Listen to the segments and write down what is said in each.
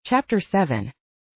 Chapter 7.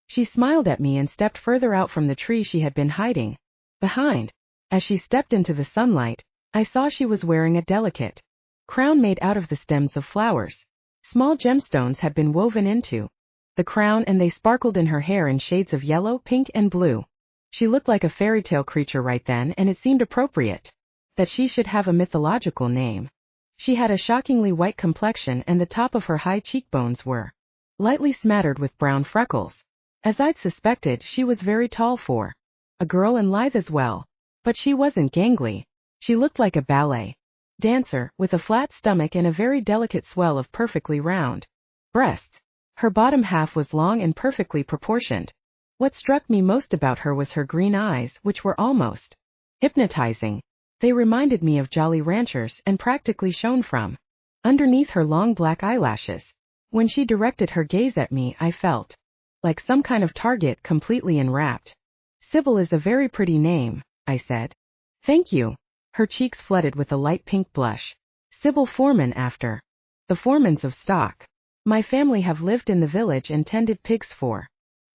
She smiled at me and stepped further out from the tree she had been hiding behind. As she stepped into the sunlight, I saw she was wearing a delicate crown made out of the stems of flowers. Small gemstones had been woven into the crown and they sparkled in her hair in shades of yellow, pink, and blue. She looked like a fairy tale creature right then, and it seemed appropriate that she should have a mythological name. She had a shockingly white complexion and the top of her high cheekbones were lightly smattered with brown freckles. As I'd suspected, she was very tall for a girl and lithe as well. But she wasn't gangly. She looked like a ballet dancer, with a flat stomach and a very delicate swell of perfectly round breasts. Her bottom half was long and perfectly proportioned. What struck me most about her was her green eyes, which were almost hypnotizing. They reminded me of Jolly Ranchers and practically shone from underneath her long black eyelashes. When she directed her gaze at me, I felt like some kind of target, completely enwrapped. Sybil is a very pretty name, I said. Thank you. Her cheeks flooded with a light pink blush. Sybil Foreman, after the Formans of stock. My family have lived in the village and tended pigs for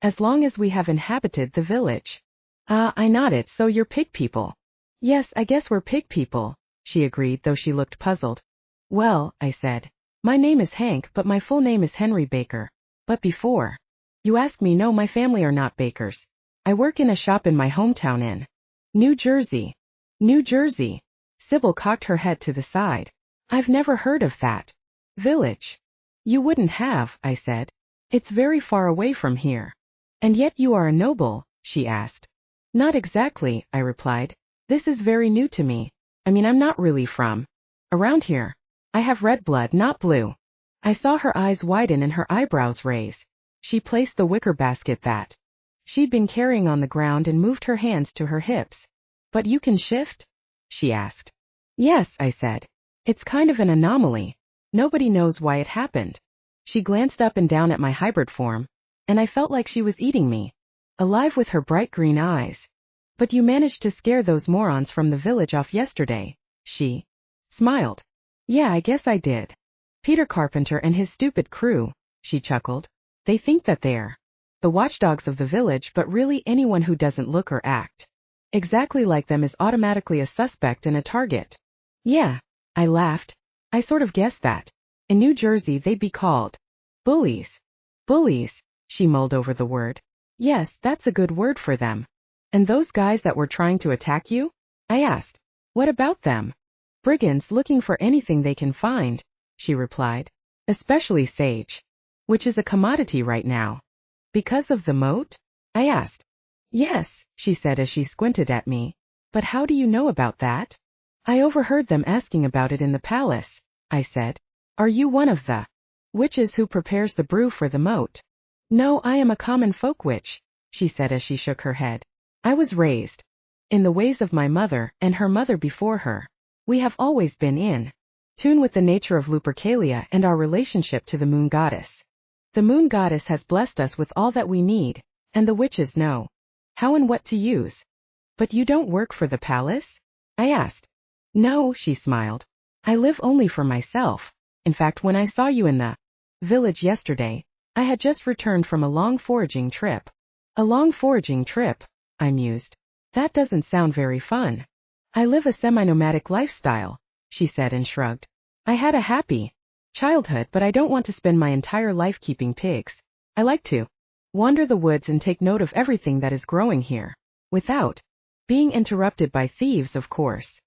as long as we have inhabited the village. Ah, I nodded. So you're pig people? Yes, I guess we're pig people, she agreed, though she looked puzzled. Well, I said, my name is Hank, but my full name is Henry Baker. But before you ask me, no, my family are not bakers. I work in a shop in my hometown in New Jersey. New Jersey. Sybil cocked her head to the side. I've never heard of that village. You wouldn't have, I said. It's very far away from here. And yet you are a noble, she asked. Not exactly, I replied. This is very new to me. I mean, I'm not really from around here. I have red blood, not blue. I saw her eyes widen and her eyebrows raise. She placed the wicker basket that she'd been carrying on the ground and moved her hands to her hips. But you can shift? She asked. Yes, I said. It's kind of an anomaly. Nobody knows why it happened. She glanced up and down at my hybrid form, and I felt like she was eating me alive with her bright green eyes. But you managed to scare those morons from the village off yesterday, she smiled. Yeah, I guess I did. Peter Carpenter and his stupid crew, she chuckled. They think that they're the watchdogs of the village, but really anyone who doesn't look or act exactly like them is automatically a suspect and a target. Yeah, I laughed. I sort of guessed that. In New Jersey they'd be called bullies. Bullies, she mulled over the word. Yes, that's a good word for them. And those guys that were trying to attack you? I asked. What about them? Brigands looking for anything they can find, she replied. Especially sage, which is a commodity right now. Because of the moat? I asked. Yes, she said as she squinted at me. But how do you know about that? I overheard them asking about it in the palace, I said. Are you one of the witches who prepares the brew for the moat? No, I am a common folk witch, she said as she shook her head. I was raised in the ways of my mother and her mother before her. We have always been in tune with the nature of Lupercalia and our relationship to the moon goddess. The moon goddess has blessed us with all that we need, and the witches know how and what to use. But you don't work for the palace? I asked. No, she smiled. I live only for myself. In fact, when I saw you in the village yesterday, I had just returned from a long foraging trip. A long foraging trip, I mused. That doesn't sound very fun. I live a semi-nomadic lifestyle, she said and shrugged. I had a happy childhood, but I don't want to spend my entire life keeping pigs. I like to wander the woods and take note of everything that is growing here, without being interrupted by thieves, of course.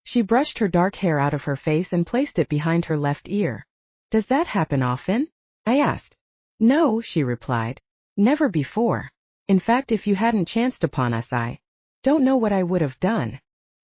She brushed her dark hair out of her face and placed it behind her left ear. Does that happen often? I asked. No, she replied. Never before. In fact, if you hadn't chanced upon us, I don't know what I would have done.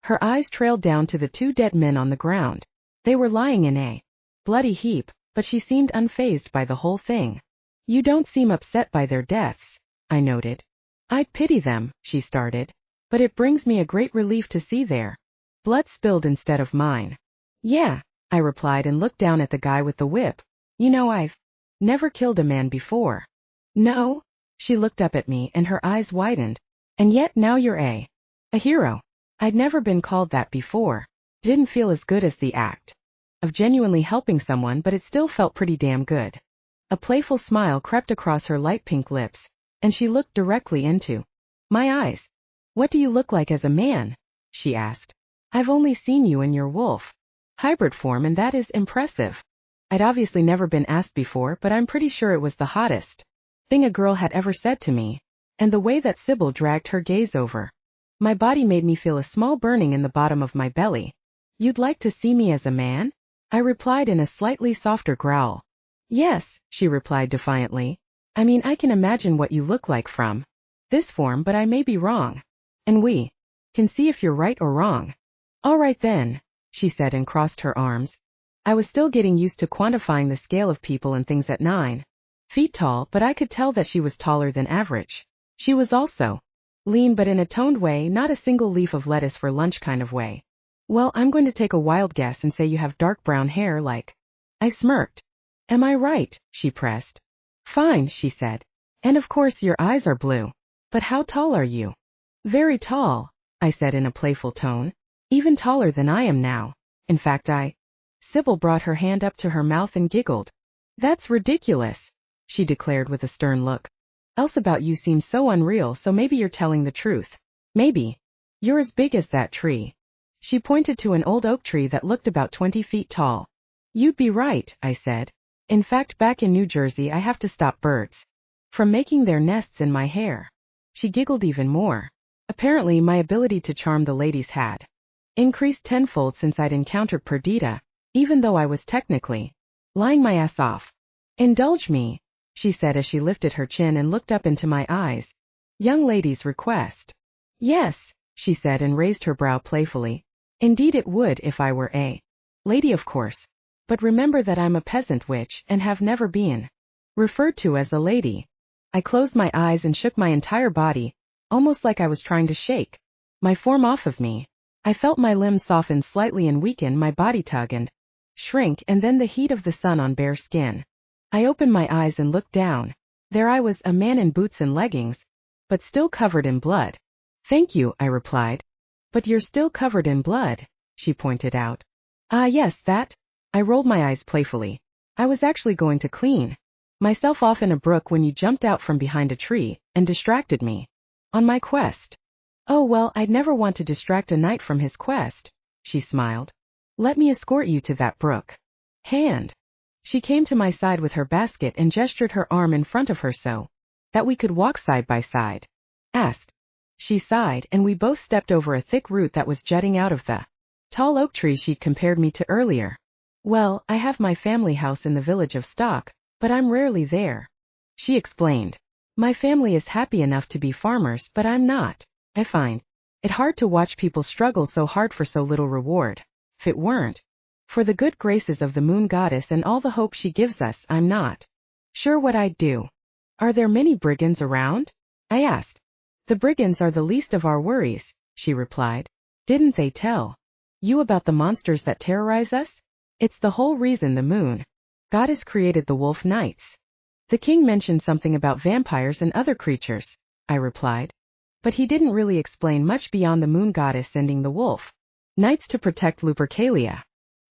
Her eyes trailed down to the two dead men on the ground. They were lying in a bloody heap, but she seemed unfazed by the whole thing. You don't seem upset by their deaths, I noted. I'd pity them, she started. But it brings me a great relief to see their blood spilled instead of mine. Yeah, I replied and looked down at the guy with the whip. You know, I've never killed a man before. No? She looked up at me and her eyes widened. And yet now you're a hero. I'd never been called that before. Didn't feel as good as the act of genuinely helping someone, but it still felt pretty damn good. A playful smile crept across her light pink lips, and she looked directly into my eyes. What do you look like as a man? She asked. I've only seen you in your wolf hybrid form, and that is impressive. I'd obviously never been asked before, but I'm pretty sure it was the hottest thing a girl had ever said to me, and the way that Sybil dragged her gaze over my body made me feel a small burning in the bottom of my belly. You'd like to see me as a man? I replied in a slightly softer growl. Yes, she replied defiantly. I mean, I can imagine what you look like from this form, but I may be wrong. And we can see if you're right or wrong. All right then, she said and crossed her arms. I was still getting used to quantifying the scale of people and things at 9 feet tall, but I could tell that she was taller than average. She was also lean, but in a toned way, not a single leaf of lettuce for lunch kind of way. Well, I'm going to take a wild guess and say you have dark brown hair like... I smirked. Am I right? She pressed. Fine, she said. And of course your eyes are blue. But how tall are you? Very tall, I said in a playful tone. Even taller than I am now. In fact, Sybil brought her hand up to her mouth and giggled. That's ridiculous, she declared with a stern look. Else about you seems so unreal, so maybe you're telling the truth. Maybe. You're as big as that tree. She pointed to an old oak tree that looked about 20 feet tall. You'd be right, I said. In fact, back in New Jersey I have to stop birds from making their nests in my hair. She giggled even more. Apparently my ability to charm the ladies had increased tenfold since I'd encountered Perdita, even though I was technically lying my ass off. Indulge me, she said as she lifted her chin and looked up into my eyes. Young lady's request. Yes, she said and raised her brow playfully. Indeed it would if I were a lady, of course. But remember that I'm a peasant witch and have never been referred to as a lady. I closed my eyes and shook my entire body, almost like I was trying to shake my form off of me. I felt my limbs soften slightly and weaken, my body tug and shrink, and then the heat of the sun on bare skin. I opened my eyes and looked down. There I was, a man in boots and leggings, but still covered in blood. Thank you, I replied. But you're still covered in blood, she pointed out. Ah yes, that. I rolled my eyes playfully. I was actually going to clean myself off in a brook when you jumped out from behind a tree and distracted me on my quest. Oh well, I'd never want to distract a knight from his quest, she smiled. Let me escort you to that brook. Hand. She came to my side with her basket and gestured her arm in front of her so that we could walk side by side. Asked. She sighed, and we both stepped over a thick root that was jutting out of the tall oak tree she'd compared me to earlier. Well, I have my family house in the village of Stock, but I'm rarely there, she explained. My family is happy enough to be farmers, but I'm not. I find it hard to watch people struggle so hard for so little reward. If it weren't for the good graces of the moon goddess and all the hope she gives us, I'm not sure what I'd do. Are there many brigands around? I asked. The brigands are the least of our worries, she replied. Didn't they tell you about the monsters that terrorize us? It's the whole reason the moon goddess created the wolf knights. The king mentioned something about vampires and other creatures, I replied. But he didn't really explain much beyond the moon goddess sending the wolf knights to protect Lupercalia.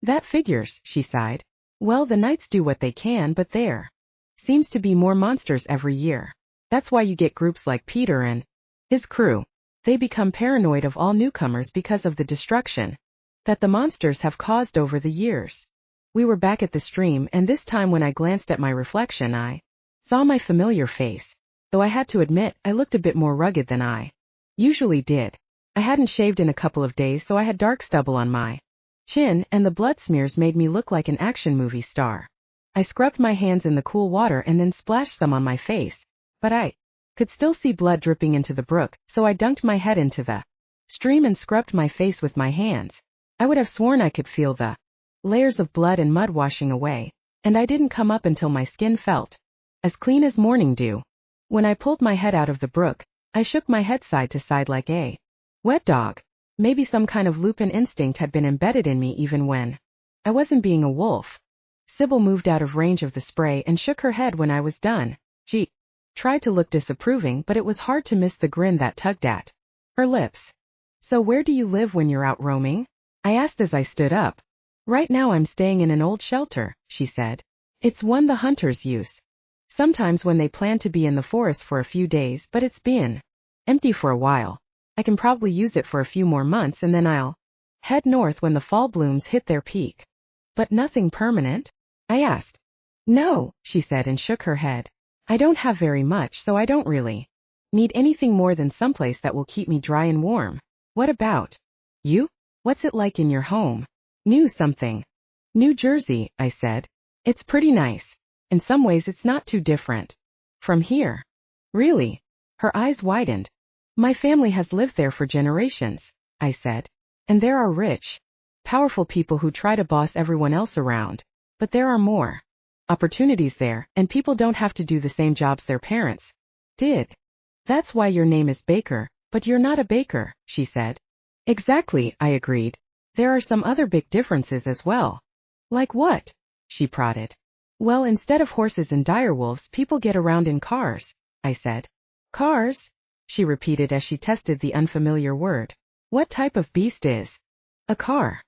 That figures, she sighed. Well, the knights do what they can, but there seems to be more monsters every year. That's why you get groups like Peter and his crew. They become paranoid of all newcomers because of the destruction that the monsters have caused over the years. We were back at the stream, and this time when I glanced at my reflection I saw my familiar face, though I had to admit I looked a bit more rugged than I usually did. I hadn't shaved in a couple of days, so I had dark stubble on my chin, and the blood smears made me look like an action movie star. I scrubbed my hands in the cool water and then splashed some on my face, but I could still see blood dripping into the brook, so I dunked my head into the stream and scrubbed my face with my hands. I would have sworn I could feel the layers of blood and mud washing away, and I didn't come up until my skin felt as clean as morning dew. When I pulled my head out of the brook, I shook my head side to side like a wet dog. Maybe some kind of lupin instinct had been embedded in me even when I wasn't being a wolf. Sybil moved out of range of the spray and shook her head when I was done. She tried to look disapproving, but it was hard to miss the grin that tugged at her lips. So where do you live when you're out roaming? I asked as I stood up. Right now I'm staying in an old shelter, she said. It's one the hunters use. Sometimes when they plan to be in the forest for a few days, but it's been empty for a while. I can probably use it for a few more months and then I'll head north when the fall blooms hit their peak. But nothing permanent? I asked. No, she said and shook her head. I don't have very much, so I don't really need anything more than someplace that will keep me dry and warm. What about you? What's it like in your home? New something. New Jersey, I said. It's pretty nice. In some ways it's not too different from here. Really? Her eyes widened. My family has lived there for generations, I said. And there are rich, powerful people who try to boss everyone else around. But there are more opportunities there, and people don't have to do the same jobs their parents did. That's why your name is Baker, but you're not a baker, she said. Exactly, I agreed. There are some other big differences as well. Like what? She prodded. Well, instead of horses and direwolves, people get around in cars, I said. Cars? She repeated as she tested the unfamiliar word. What type of beast is a car?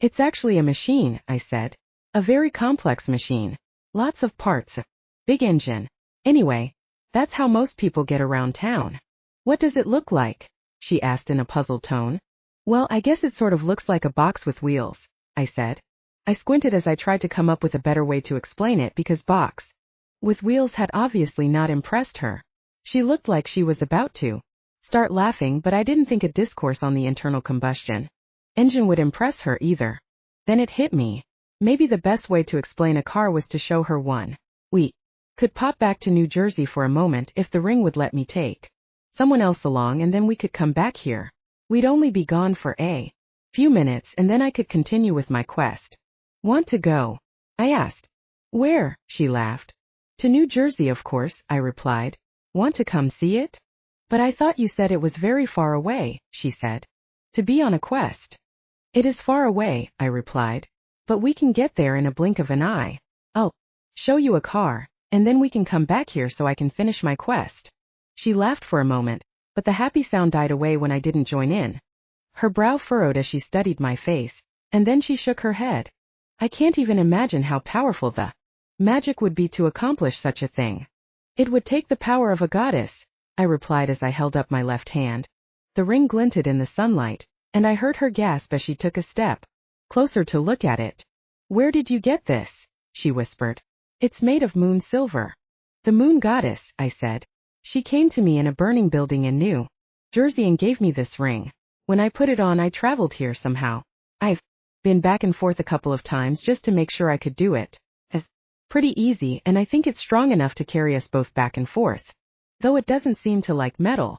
It's actually a machine, I said. A very complex machine. Lots of parts. Big engine. Anyway, that's how most people get around town. What does it look like? She asked in a puzzled tone. Well, I guess it sort of looks like a box with wheels, I said. I squinted as I tried to come up with a better way to explain it because box with wheels had obviously not impressed her. She looked like she was about to start laughing, but I didn't think a discourse on the internal combustion engine would impress her either. Then it hit me. Maybe the best way to explain a car was to show her one. We could pop back to New Jersey for a moment if the ring would let me take someone else along, and then we could come back here. We'd only be gone for a few minutes and then I could continue with my quest. Want to go? I asked. Where? She laughed. To New Jersey, of course, I replied. Want to come see it? But I thought you said it was very far away, she said. To be on a quest. It is far away, I replied. But we can get there in a blink of an eye. I'll show you a car, and then we can come back here so I can finish my quest. She laughed for a moment, but the happy sound died away when I didn't join in. Her brow furrowed as she studied my face, and then she shook her head. I can't even imagine how powerful the magic would be to accomplish such a thing. It would take the power of a goddess, I replied as I held up my left hand. The ring glinted in the sunlight, and I heard her gasp as she took a step closer to look at it. Where did you get this? She whispered. It's made of moon silver. The moon goddess, I said. She came to me in a burning building in New Jersey and gave me this ring. When I put it on, I traveled here somehow. I've been back and forth a couple of times just to make sure I could do it. It's pretty easy, and I think it's strong enough to carry us both back and forth. Though it doesn't seem to like metal.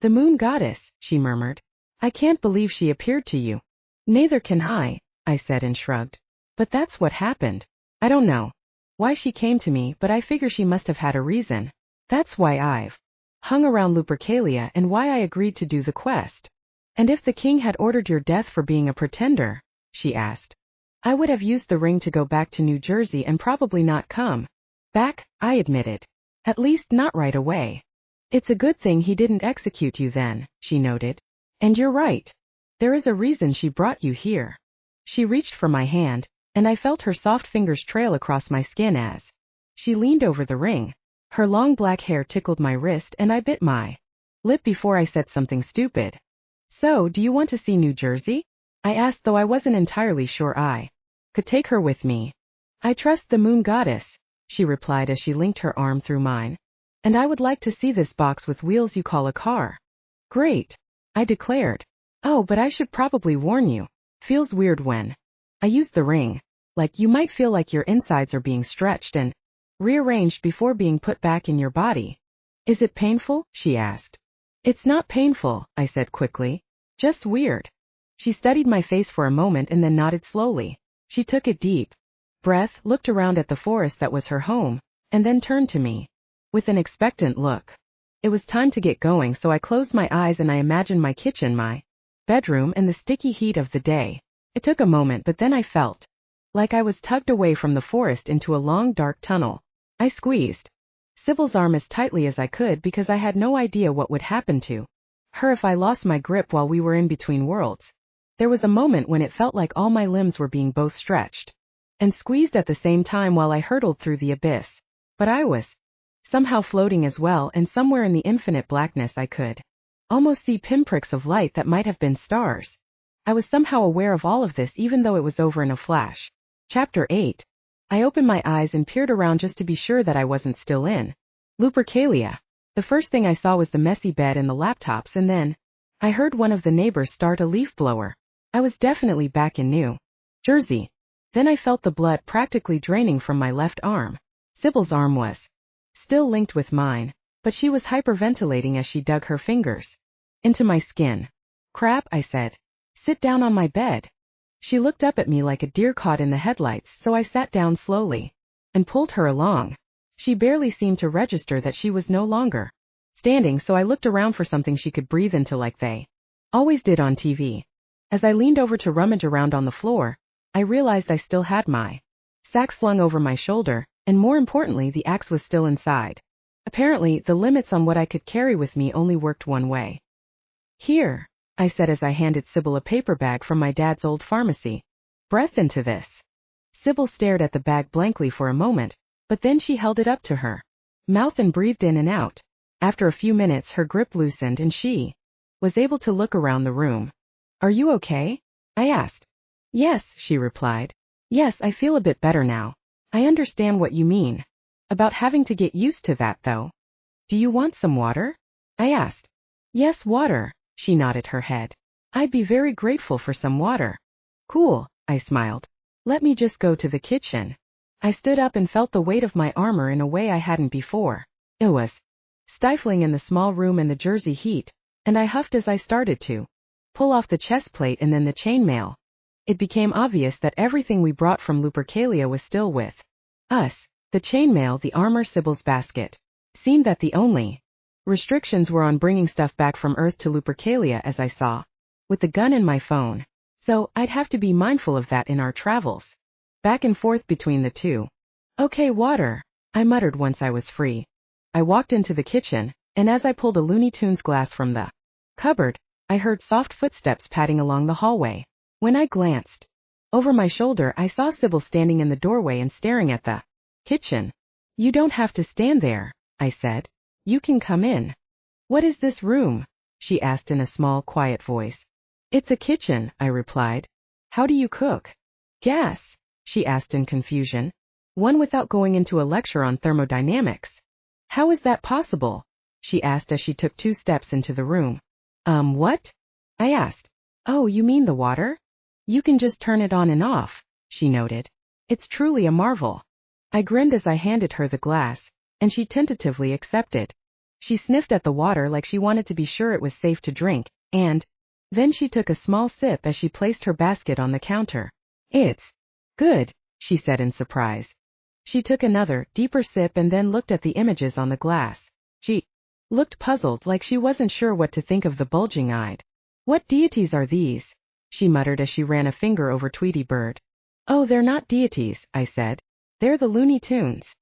The moon goddess, she murmured. I can't believe she appeared to you. Neither can I said and shrugged. But that's what happened. I don't know why she came to me, but I figure she must have had a reason. That's why I've hung around Lupercalia and why I agreed to do the quest. And if the king had ordered your death for being a pretender, she asked, I would have used the ring to go back to New Jersey and probably not come back, I admitted. At least not right away. It's a good thing he didn't execute you then, she noted. And you're right. There is a reason she brought you here. She reached for my hand, and I felt her soft fingers trail across my skin as she leaned over the ring. Her long black hair tickled my wrist and I bit my lip before I said something stupid. So, do you want to see New Jersey? I asked, though I wasn't entirely sure I could take her with me. I trust the moon goddess, she replied as she linked her arm through mine. And I would like to see this box with wheels you call a car. Great, I declared. Oh, but I should probably warn you. Feels weird when I use the ring. Like you might feel like your insides are being stretched and rearranged before being put back in your body. Is it painful? She asked. It's not painful, I said quickly. Just weird. She studied my face for a moment and then nodded slowly. She took a deep breath, looked around at the forest that was her home, and then turned to me with an expectant look. It was time to get going, so I closed my eyes and I imagined my kitchen, my bedroom, and the sticky heat of the day. It took a moment, but then I felt like I was tugged away from the forest into a long dark tunnel. I squeezed Sybil's arm as tightly as I could because I had no idea what would happen to her if I lost my grip while we were in between worlds. There was a moment when it felt like all my limbs were being both stretched and squeezed at the same time while I hurtled through the abyss. But I was somehow floating as well, and somewhere in the infinite blackness I could almost see pinpricks of light that might have been stars. I was somehow aware of all of this even though it was over in a flash. Chapter 8. I opened my eyes and peered around just to be sure that I wasn't still in Lupercalia. The first thing I saw was the messy bed and the laptops, and then I heard one of the neighbors start a leaf blower. I was definitely back in New Jersey. Then I felt the blood practically draining from my left arm. Sybil's arm was still linked with mine, but she was hyperventilating as she dug her fingers into my skin. Crap, I said. Sit down on my bed. She looked up at me like a deer caught in the headlights, so I sat down slowly and pulled her along. She barely seemed to register that she was no longer standing, so I looked around for something she could breathe into like they always did on TV. As I leaned over to rummage around on the floor, I realized I still had my sack slung over my shoulder, and more importantly, the axe was still inside. Apparently, the limits on what I could carry with me only worked one way. Here, I said as I handed Sybil a paper bag from my dad's old pharmacy. Breath into this. Sybil stared at the bag blankly for a moment, but then she held it up to her mouth and breathed in and out. After a few minutes, her grip loosened and she was able to look around the room. Are you okay? I asked. Yes, she replied. Yes, I feel a bit better now. I understand what you mean about having to get used to that, though. Do you want some water? I asked. Yes, water. She nodded her head. I'd be very grateful for some water. Cool, I smiled. Let me just go to the kitchen. I stood up and felt the weight of my armor in a way I hadn't before. It was stifling in the small room in the Jersey heat, and I huffed as I started to pull off the chest plate and then the chainmail. It became obvious that everything we brought from Lupercalia was still with us. The chainmail, the armor, Sybil's basket. Seemed that the only restrictions were on bringing stuff back from Earth to Lupercalia, as I saw, with the gun and my phone. So, I'd have to be mindful of that in our travels back and forth between the two. Okay, water, I muttered once I was free. I walked into the kitchen, and as I pulled a Looney Tunes glass from the cupboard, I heard soft footsteps padding along the hallway. When I glanced over my shoulder, I saw Sybil standing in the doorway and staring at the kitchen. You don't have to stand there, I said. You can come in. What is this room? She asked in a small, quiet voice. It's a kitchen, I replied. How do you cook? Gas, she asked in confusion. One without going into a lecture on thermodynamics. How is that possible? She asked as she took 2 steps into the room. What? I asked. Oh, you mean the water? You can just turn it on and off, she noted. It's truly a marvel. I grinned as I handed her the glass, and she tentatively accepted. She sniffed at the water like she wanted to be sure it was safe to drink, and then she took a small sip as she placed her basket on the counter. It's good, she said in surprise. She took another, deeper sip and then looked at the images on the glass. She looked puzzled, like she wasn't sure what to think of the bulging-eyed. What deities are these? She muttered as she ran a finger over Tweety Bird. Oh, they're not deities, I said. They're the Looney Tunes.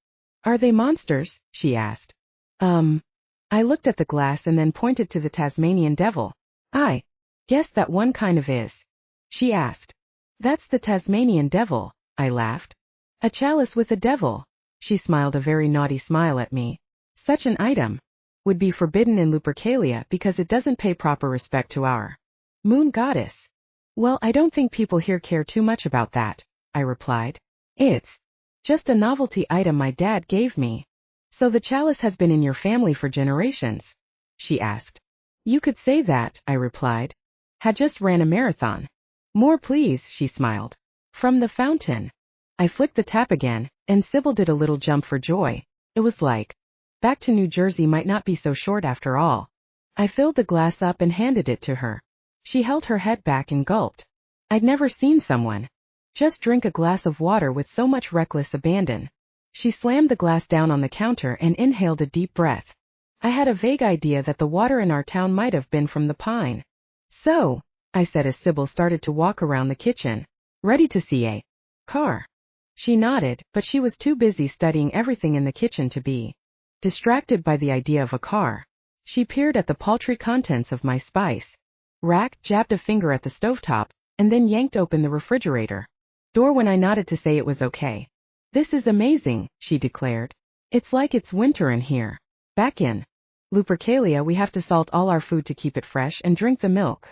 Are they monsters? She asked. I looked at the glass and then pointed to the Tasmanian devil. I guess that one kind of is. She asked. That's the Tasmanian devil, I laughed. A chalice with a devil. She smiled a very naughty smile at me. Such an item would be forbidden in Lupercalia because it doesn't pay proper respect to our moon goddess. Well, I don't think people here care too much about that, I replied. It's just a novelty item my dad gave me. So the chalice has been in your family for generations? She asked. You could say that, I replied. Had just ran a marathon. More please, she smiled. From the fountain. I flicked the tap again, and Sybil did a little jump for joy. It was like back to New Jersey might not be so short after all. I filled the glass up and handed it to her. She held her head back and gulped. I'd never seen someone just drink a glass of water with so much reckless abandon. She slammed the glass down on the counter and inhaled a deep breath. I had a vague idea that the water in our town might have been from the Pine. So, I said as Sybil started to walk around the kitchen, ready to see a car. She nodded, but she was too busy studying everything in the kitchen to be distracted by the idea of a car. She peered at the paltry contents of my spice rack, jabbed a finger at the stovetop, and then yanked open the refrigerator. door when I nodded to say it was okay. This is amazing, she declared. It's like it's winter in here. Back in Lupercalia we have to salt all our food to keep it fresh and drink the milk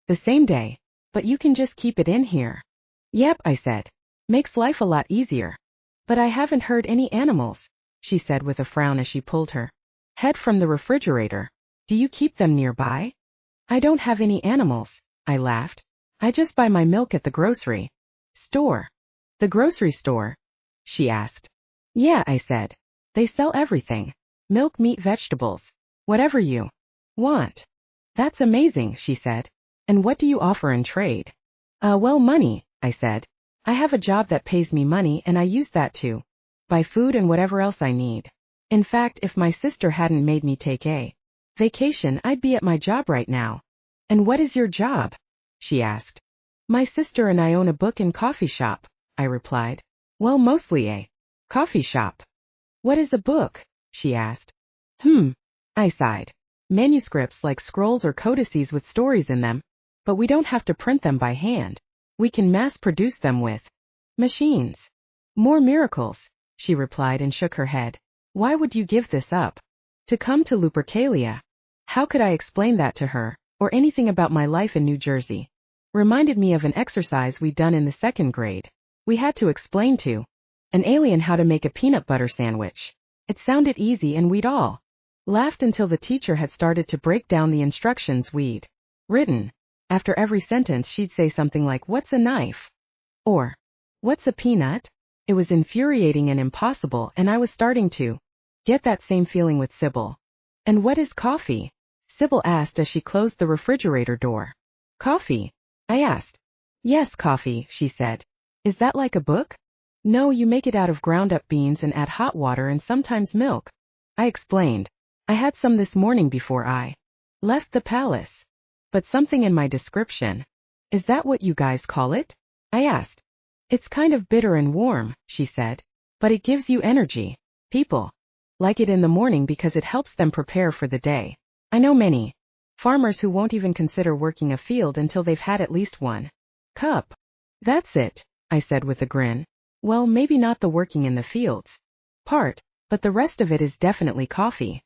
the same day. But you can just keep it in here. Yep, I said. Makes life a lot easier. But I haven't heard any animals, she said with a frown as she pulled her head from the refrigerator. Do you keep them nearby? I don't have any animals, I laughed. I just buy my milk at the grocery store. The grocery store? She asked. Yeah, I said. They sell everything. Milk, meat, vegetables. Whatever you want. That's amazing, she said. And what do you offer in trade? Well, money, I said. I have a job that pays me money and I use that to buy food and whatever else I need. In fact, if my sister hadn't made me take a vacation, I'd be at my job right now. And what is your job? She asked. My sister and I own a book and coffee shop, I replied. Well, mostly a coffee shop. What is a book? She asked. I sighed. Manuscripts like scrolls or codices with stories in them. But we don't have to print them by hand. We can mass-produce them with machines. More miracles, she replied and shook her head. Why would you give this up? To come to Lupercalia? How could I explain that to her, or anything about my life in New Jersey? Reminded me of an exercise we'd done in the 2nd grade. We had to explain to an alien how to make a peanut butter sandwich. It sounded easy and we'd all laughed until the teacher had started to break down the instructions we'd written. After every sentence she'd say something like, "What's a knife?" Or, "What's a peanut?" It was infuriating and impossible, and I was starting to get that same feeling with Sybil. "And what is coffee?" Sybil asked as she closed the refrigerator door. "Coffee?" I asked. "Yes, coffee," she said. "Is that like a book?" "No, you make it out of ground-up beans and add hot water and sometimes milk," I explained. "I had some this morning before I left the palace." But something in my description. "Is that what you guys call it?" I asked. "It's kind of bitter and warm," she said. "But it gives you energy. People like it in the morning because it helps them prepare for the day. I know many farmers who won't even consider working a field until they've had at least one cup." "That's it," I said with a grin. "Well, maybe not the working in the fields part, but the rest of it is definitely coffee."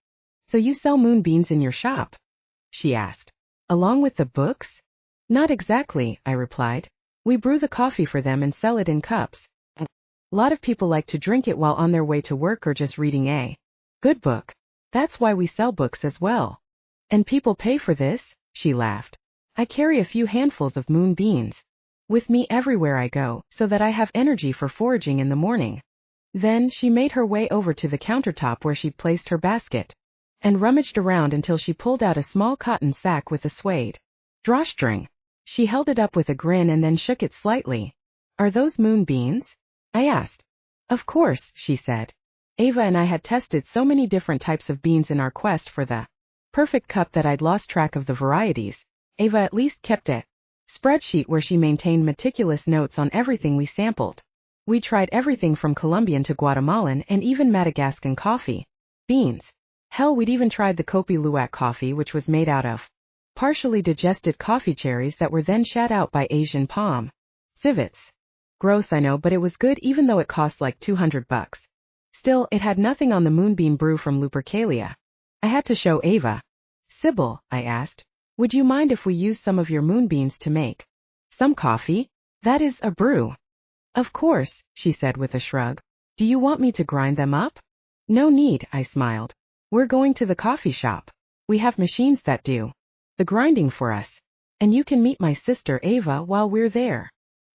"So you sell moonbeans in your shop?" she asked. "Along with the books?" "Not exactly," I replied. "We brew the coffee for them and sell it in cups. A lot of people like to drink it while on their way to work or just reading a good book. That's why we sell books as well." "And people pay for this?" she laughed. "I carry a few handfuls of moonbeans with me everywhere I go, so that I have energy for foraging in the morning." Then she made her way over to the countertop where she'd placed her basket and rummaged around until she pulled out a small cotton sack with a suede drawstring. She held it up with a grin and then shook it slightly. "Are those moonbeans?" I asked. "Of course," she said. "Ava and I had tested so many different types of beans in our quest for the perfect cup that I'd lost track of the varieties. Ava at least kept a spreadsheet where she maintained meticulous notes on everything we sampled. We tried everything from Colombian to Guatemalan and even Madagascan coffee beans. Hell, we'd even tried the Kopi Luwak coffee, which was made out of partially digested coffee cherries that were then shat out by Asian palm civets. Gross, I know, but it was good even though it cost like $200. Still, it had nothing on the moonbeam brew from Lupercalia. I had to show Ava. "Sybil," I asked, "would you mind if we use some of your moonbeans to make some coffee? That is, a brew." "Of course," she said with a shrug. "Do you want me to grind them up?" "No need," I smiled. "We're going to the coffee shop. We have machines that do the grinding for us. And you can meet my sister Ava while we're there."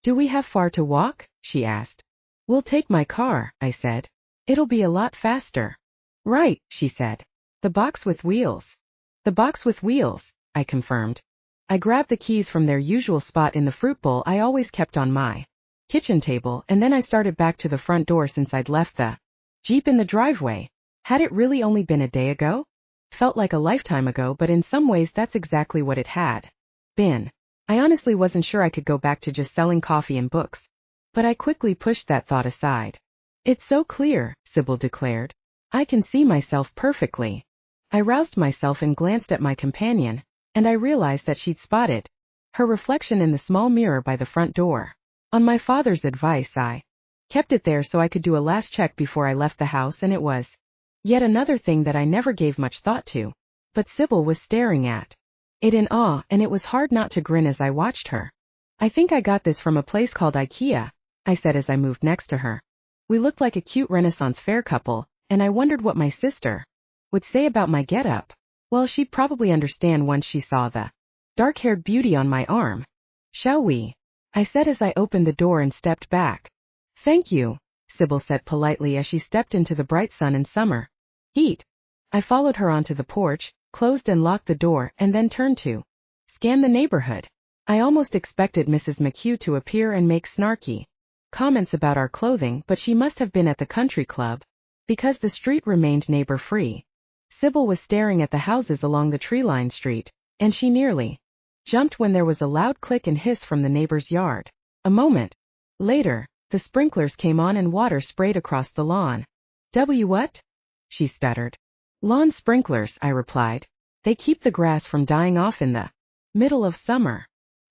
"Do we have far to walk?" she asked. "We'll take my car," I said. "It'll be a lot faster." "Right," she said. "The box with wheels." "The box with wheels," I confirmed. I grabbed the keys from their usual spot in the fruit bowl I always kept on my kitchen table, and then I started back to the front door since I'd left the Jeep in the driveway. Had it really only been a day ago? Felt like a lifetime ago, but in some ways that's exactly what it had been. I honestly wasn't sure I could go back to just selling coffee and books. But I quickly pushed that thought aside. "It's so clear," Sybil declared. "I can see myself perfectly." I roused myself and glanced at my companion, and I realized that she'd spotted her reflection in the small mirror by the front door. On my father's advice, I kept it there so I could do a last check before I left the house, and it was yet another thing that I never gave much thought to. But Sybil was staring at it in awe, and it was hard not to grin as I watched her. I think I got this from a place called IKEA, I said as I moved next to her. We looked like a cute Renaissance fair couple, and I wondered what my sister would say about my get-up. Well, she'd probably understand once she saw the dark-haired beauty on my arm. Shall we? I said as I opened the door and stepped back. Thank you, Sybil said politely as she stepped into the bright sun and summer heat. I followed her onto the porch, closed and locked the door, and then turned to scan the neighborhood. I almost expected Mrs. McHugh to appear and make snarky comments about our clothing, but she must have been at the country club, because the street remained neighbor-free. Sybil was staring at the houses along the tree-lined street, and she nearly jumped when there was a loud click and hiss from the neighbor's yard. A moment later, the sprinklers came on and water sprayed across the lawn. What? She stuttered. Lawn sprinklers, I replied. They keep the grass from dying off in the middle of summer.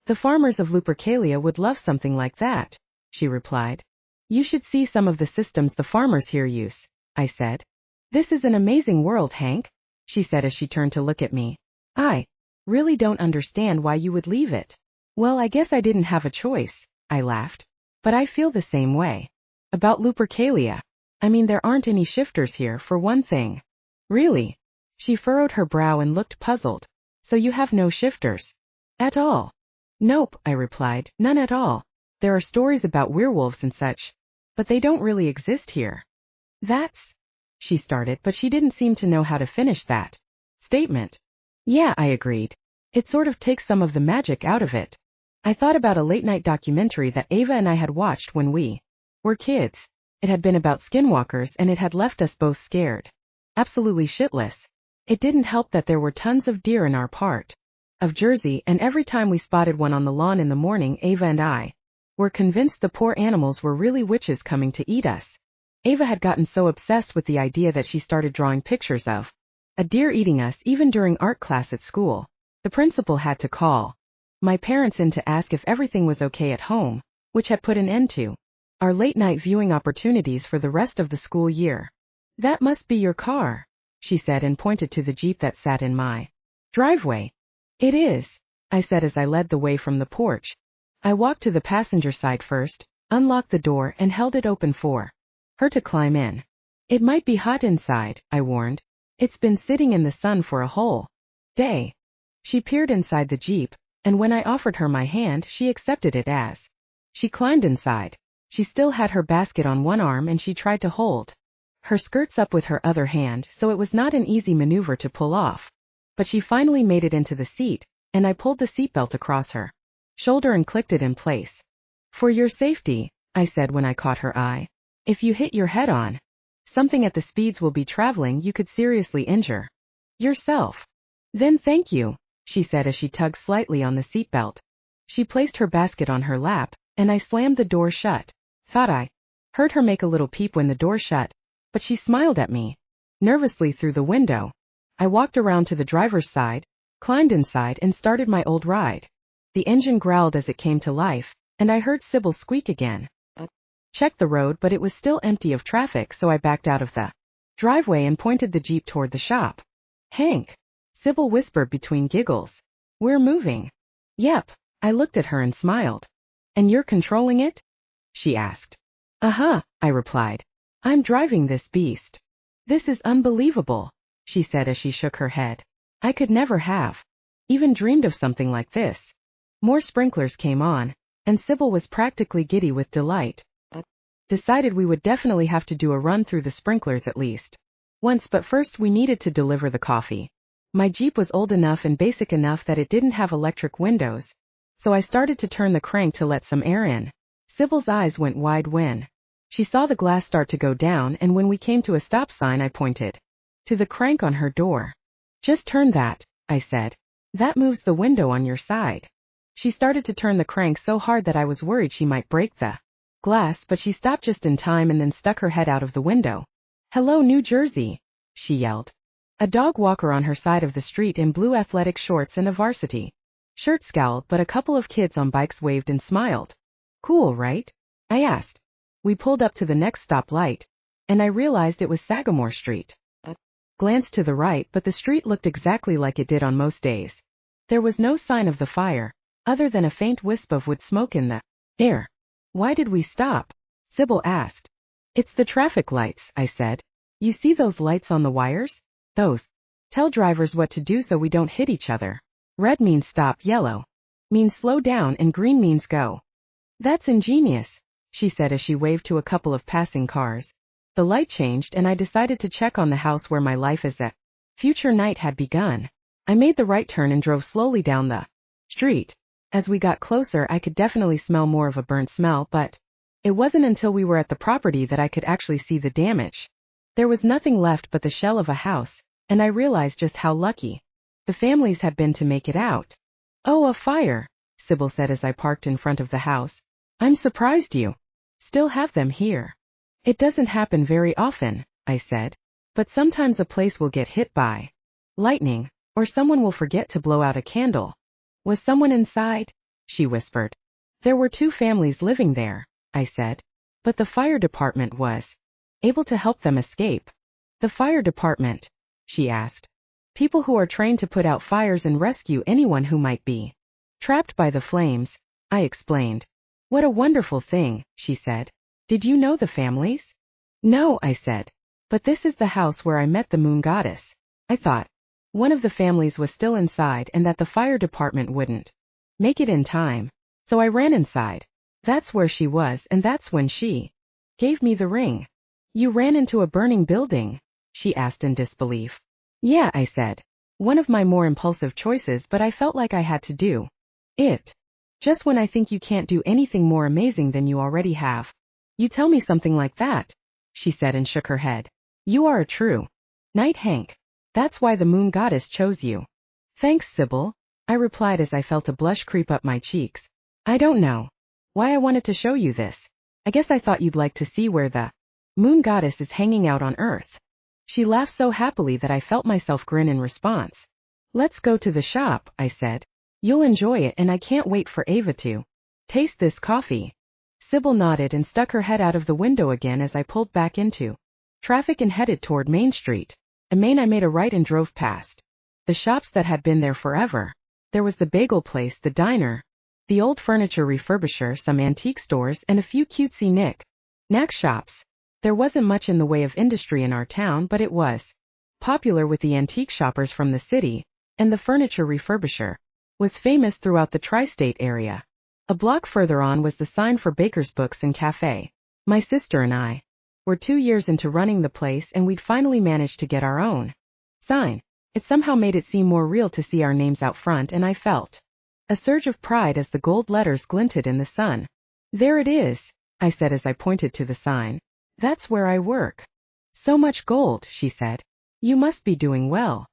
The farmers of Lupercalia would love something like that, she replied. You should see some of the systems the farmers here use, I said. This is an amazing world, Hank, she said as she turned to look at me. I really don't understand why you would leave it. Well, I guess I didn't have a choice, I laughed. But I feel the same way about Lupercalia. I mean, there aren't any shifters here, for one thing. Really? She furrowed her brow and looked puzzled. So you have no shifters? At all? Nope, I replied, none at all. There are stories about werewolves and such, but they don't really exist here. That's... She started, but she didn't seem to know how to finish that statement. Yeah, I agreed. It sort of takes some of the magic out of it. I thought about a late-night documentary that Ava and I had watched when we were kids. It had been about skinwalkers, and it had left us both scared. Absolutely shitless. It didn't help that there were tons of deer in our part of Jersey, and every time we spotted one on the lawn in the morning, Ava and I were convinced the poor animals were really witches coming to eat us. Ava had gotten so obsessed with the idea that she started drawing pictures of a deer eating us even during art class at school. The principal had to call my parents in to ask if everything was okay at home, which had put an end to our late-night viewing opportunities for the rest of the school year. That must be your car, she said and pointed to the Jeep that sat in my driveway. It is, I said as I led the way from the porch. I walked to the passenger side first, unlocked the door and held it open for her to climb in. It might be hot inside, I warned. It's been sitting in the sun for a whole day. She peered inside the Jeep, and when I offered her my hand, she accepted it as she climbed inside. She still had her basket on one arm and she tried to hold her skirts up with her other hand, so it was not an easy maneuver to pull off. But she finally made it into the seat, and I pulled the seatbelt across her shoulder and clicked it in place. For your safety, I said when I caught her eye. If you hit your head on something at the speeds we'll be traveling, you could seriously injure yourself. Then thank you, she said as she tugged slightly on the seatbelt. She placed her basket on her lap, and I slammed the door shut. Thought I heard her make a little peep when the door shut, but she smiled at me nervously through the window. I walked around to the driver's side, climbed inside and started my old ride. The engine growled as it came to life, and I heard Sybil squeak again. Checked the road, but it was still empty of traffic, so I backed out of the driveway and pointed the Jeep toward the shop. Hank, Sybil whispered between giggles. We're moving. Yep, I looked at her and smiled. And you're controlling it? She asked. Uh-huh, I replied. I'm driving this beast. This is unbelievable, she said as she shook her head. I could never have even dreamed of something like this. More sprinklers came on, and Sybil was practically giddy with delight. Decided we would definitely have to do a run through the sprinklers at least once, but first we needed to deliver the coffee. My Jeep was old enough and basic enough that it didn't have electric windows, so I started to turn the crank to let some air in. Sybil's eyes went wide when she saw the glass start to go down, and when we came to a stop sign I pointed to the crank on her door. Just turn that, I said. That moves the window on your side. She started to turn the crank so hard that I was worried she might break the glass, but she stopped just in time and then stuck her head out of the window. Hello, New Jersey, she yelled. A dog walker on her side of the street in blue athletic shorts and a varsity shirt scowled, but a couple of kids on bikes waved and smiled. Cool, right? I asked. We pulled up to the next stoplight, and I realized it was Sagamore Street. I glanced to the right, but the street looked exactly like it did on most days. There was no sign of the fire, other than a faint wisp of wood smoke in the air. Why did we stop? Sybil asked. It's the traffic lights, I said. You see those lights on the wires? Those tell drivers what to do so we don't hit each other. Red means stop, yellow means slow down, and green means go. That's ingenious, she said as she waved to a couple of passing cars. The light changed and I decided to check on the house where my life as a future knight had begun. I made the right turn and drove slowly down the street. As we got closer, I could definitely smell more of a burnt smell, but it wasn't until we were at the property that I could actually see the damage. There was nothing left but the shell of a house, and I realized just how lucky the families had been to make it out. Oh, a fire, Sybil said as I parked in front of the house. I'm surprised you still have them here. It doesn't happen very often, I said, but sometimes a place will get hit by lightning, or someone will forget to blow out a candle. Was someone inside? She whispered. There were 2 families living there, I said, but the fire department was able to help them escape. The fire department? She asked. People who are trained to put out fires and rescue anyone who might be trapped by the flames, I explained. What a wonderful thing, she said. Did you know the families? No, I said, but this is the house where I met the moon goddess. I thought one of the families was still inside and that the fire department wouldn't make it in time, so I ran inside. That's where she was, and that's when she gave me the ring. You ran into a burning building? She asked in disbelief. Yeah, I said. One of my more impulsive choices, but I felt like I had to do it. Just when I think you can't do anything more amazing than you already have. You tell me something like that, she said and shook her head. You are a true knight, Hank. That's why the moon goddess chose you. Thanks, Sybil, I replied as I felt a blush creep up my cheeks. I don't know why I wanted to show you this. I guess I thought you'd like to see where the moon goddess is hanging out on Earth. She laughed so happily that I felt myself grin in response. Let's go to the shop, I said. You'll enjoy it, and I can't wait for Ava to taste this coffee. Sybil nodded and stuck her head out of the window again as I pulled back into traffic and headed toward Main Street. I made a right and drove past the shops that had been there forever. There was the bagel place, the diner, the old furniture refurbisher, some antique stores, and a few cutesy knick-knack shops. There wasn't much in the way of industry in our town, but it was popular with the antique shoppers from the city, and the furniture refurbisher was famous throughout the tri-state area. A block further on was the sign for Baker's Books and Cafe. My sister and I were 2 years into running the place, and we'd finally managed to get our own sign. It somehow made it seem more real to see our names out front, and I felt a surge of pride as the gold letters glinted in the sun. There it is, I said as I pointed to the sign. That's where I work. So much gold, she said. You must be doing well.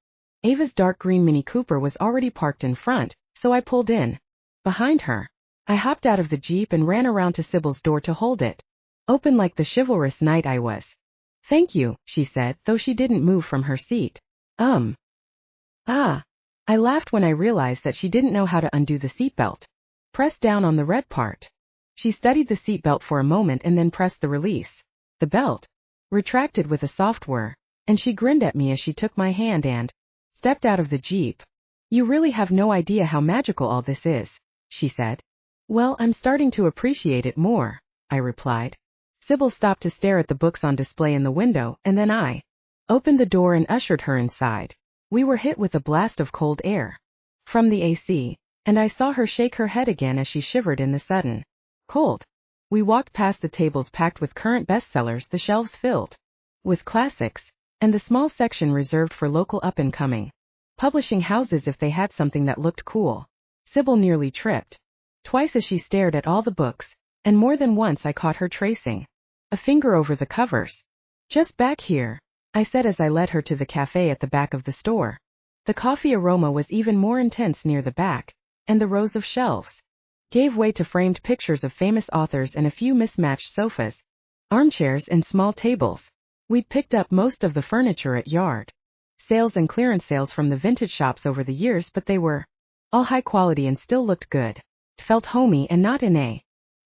Ava's dark green Mini Cooper was already parked in front, so I pulled in behind her. I hopped out of the Jeep and ran around to Sybil's door to hold it open like the chivalrous knight I was. Thank you, she said, though she didn't move from her seat. I laughed when I realized that she didn't know how to undo the seatbelt. Press down on the red part. She studied the seatbelt for a moment and then pressed the release. The belt retracted with a soft whir, and she grinned at me as she took my hand and stepped out of the Jeep. You really have no idea how magical all this is, she said. Well, I'm starting to appreciate it more, I replied. Sybil stopped to stare at the books on display in the window, and then I opened the door and ushered her inside. We were hit with a blast of cold air from the AC, and I saw her shake her head again as she shivered in the sudden cold. We walked past the tables packed with current bestsellers, the shelves filled with classics, and the small section reserved for local up-and-coming publishing houses if they had something that looked cool. Sybil nearly tripped twice as she stared at all the books, and more than once I caught her tracing a finger over the covers. Just back here, I said as I led her to the cafe at the back of the store. The coffee aroma was even more intense near the back, and the rows of shelves gave way to framed pictures of famous authors and a few mismatched sofas, armchairs, and small tables. We'd picked up most of the furniture at yard sales and clearance sales from the vintage shops over the years, but they were all high quality and still looked good. It felt homey and not in a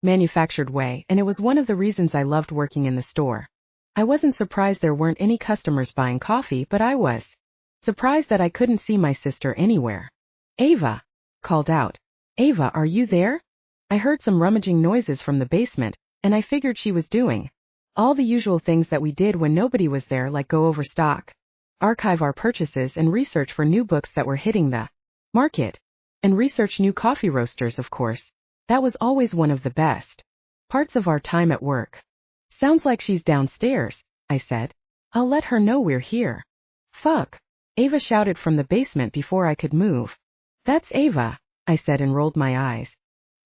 manufactured way, and it was one of the reasons I loved working in the store. I wasn't surprised there weren't any customers buying coffee, but I was surprised that I couldn't see my sister anywhere. Ava! Called out. Ava, are you there? I heard some rummaging noises from the basement, and I figured she was doing all the usual things that we did when nobody was there, like go over stock, archive our purchases, and research for new books that were hitting the market, and research new coffee roasters, of course. That was always one of the best parts of our time at work. Sounds like she's downstairs, I said. I'll let her know we're here. Fuck! Ava shouted from the basement before I could move. That's Ava, I said and rolled my eyes.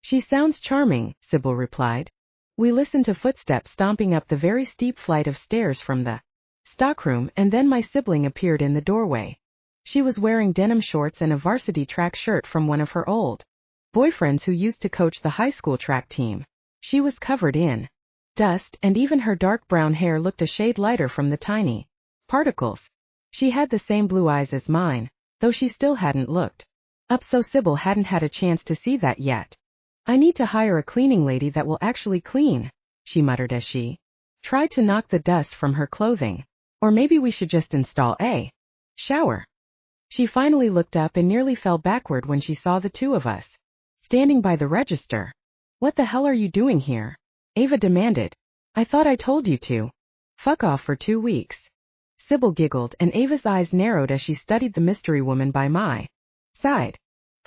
She sounds charming, Sybil replied. We listened to footsteps stomping up the very steep flight of stairs from the stockroom, and then my sibling appeared in the doorway. She was wearing denim shorts and a varsity track shirt from one of her old boyfriends who used to coach the high school track team. She was covered in dust, and even her dark brown hair looked a shade lighter from the tiny particles. She had the same blue eyes as mine, though she still hadn't looked up, so Sybil hadn't had a chance to see that yet. I need to hire a cleaning lady that will actually clean, she muttered as she tried to knock the dust from her clothing. Or maybe we should just install a shower. She finally looked up and nearly fell backward when she saw the two of us standing by the register. What the hell are you doing here? Ava demanded. I thought I told you to. Fuck off for 2 weeks. Sybil giggled, and Ava's eyes narrowed as she studied the mystery woman by my side.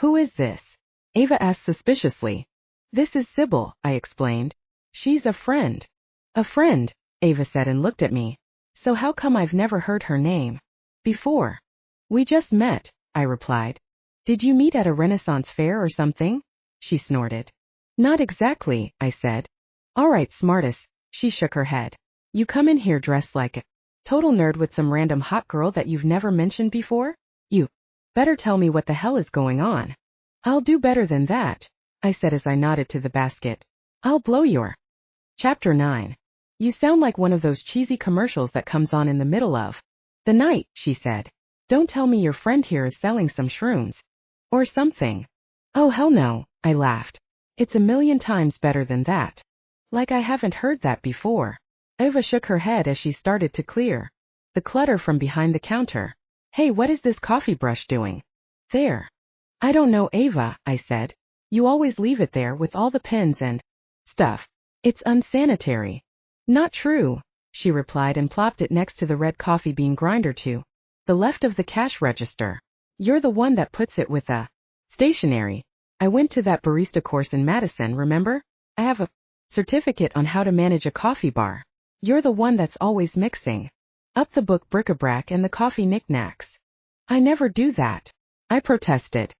Who is this? Ava asked suspiciously. This is Sybil, I explained. She's a friend. A friend, Ava said and looked at me. So how come I've never heard her name before? We just met, I replied. Did you meet at a Renaissance fair or something? She snorted. Not exactly, I said. All right, smartass, she shook her head. You come in here dressed like a total nerd with some random hot girl that you've never mentioned before? You better tell me what the hell is going on. I'll do better than that, I said as I nodded to the basket. I'll blow your. Chapter 9. You sound like one of those cheesy commercials that comes on in the middle of the night, she said. Don't tell me your friend here is selling some shrooms. Or something. Oh hell no, I laughed. It's a million times better than that. Like I haven't heard that before. Ava shook her head as she started to clear the clutter from behind the counter. Hey, what is this coffee brush doing there? I don't know, Ava, I said. You always leave it there with all the pens and stuff. It's unsanitary. Not true, she replied and plopped it next to the red coffee bean grinder to the left of the cash register. You're the one that puts it with a stationery. I went to that barista course in Madison, remember? I have a certificate on how to manage a coffee bar. You're the one that's always mixing up the book bric-a-brac and the coffee knickknacks. I never do that, I protested.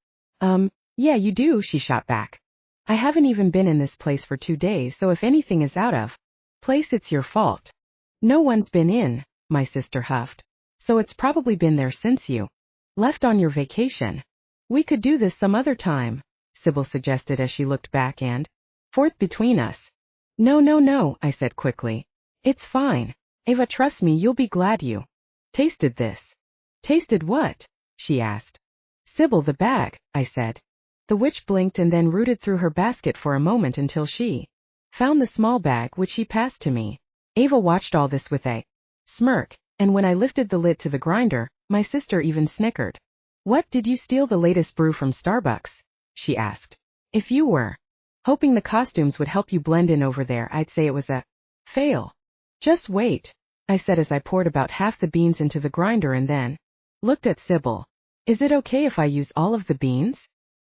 Yeah you do, she shot back. I haven't even been in this place for 2 days, so if anything is out of place it's your fault. No one's been in, my sister huffed. So it's probably been there since you left on your vacation. We could do this some other time, Sybil suggested as she looked back and forth between us. No, I said quickly. It's fine. Ava, trust me, you'll be glad you tasted this. Tasted what? She asked. Sybil, the bag, I said. The witch blinked and then rooted through her basket for a moment until she found the small bag, which she passed to me. Ava watched all this with a smirk, and when I lifted the lid to the grinder, my sister even snickered. What, did you steal the latest brew from Starbucks? She asked. If you were hoping the costumes would help you blend in over there, I'd say it was a fail. Just wait, I said as I poured about half the beans into the grinder and then looked at Sybil. Is it okay if I use all of the beans?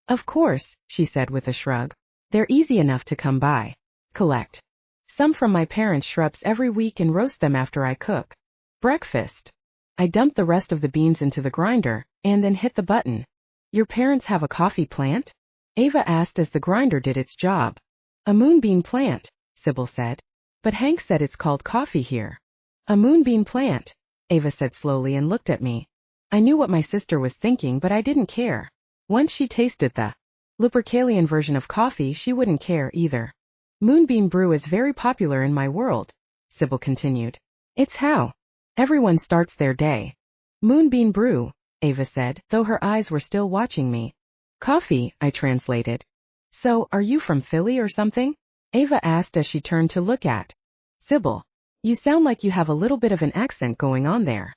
Of course, she said with a shrug. They're easy enough to come by. Collect some from my parents' shrubs every week and roast them after I cook breakfast. I dumped the rest of the beans into the grinder, and then hit the button. Your parents have a coffee plant? Ava asked as the grinder did its job. A moonbeam plant, Sybil said. But Hank said it's called coffee here. A moonbeam plant, Ava said slowly and looked at me. I knew what my sister was thinking, but I didn't care. Once she tasted the Lupercalian version of coffee, she wouldn't care either. Moonbeam brew is very popular in my world, Sybil continued. It's how everyone starts their day. Moonbeam brew, Ava said, though her eyes were still watching me. Coffee, I translated. So, are you from Philly or something? Ava asked as she turned to look at Sybil. You sound like you have a little bit of an accent going on there.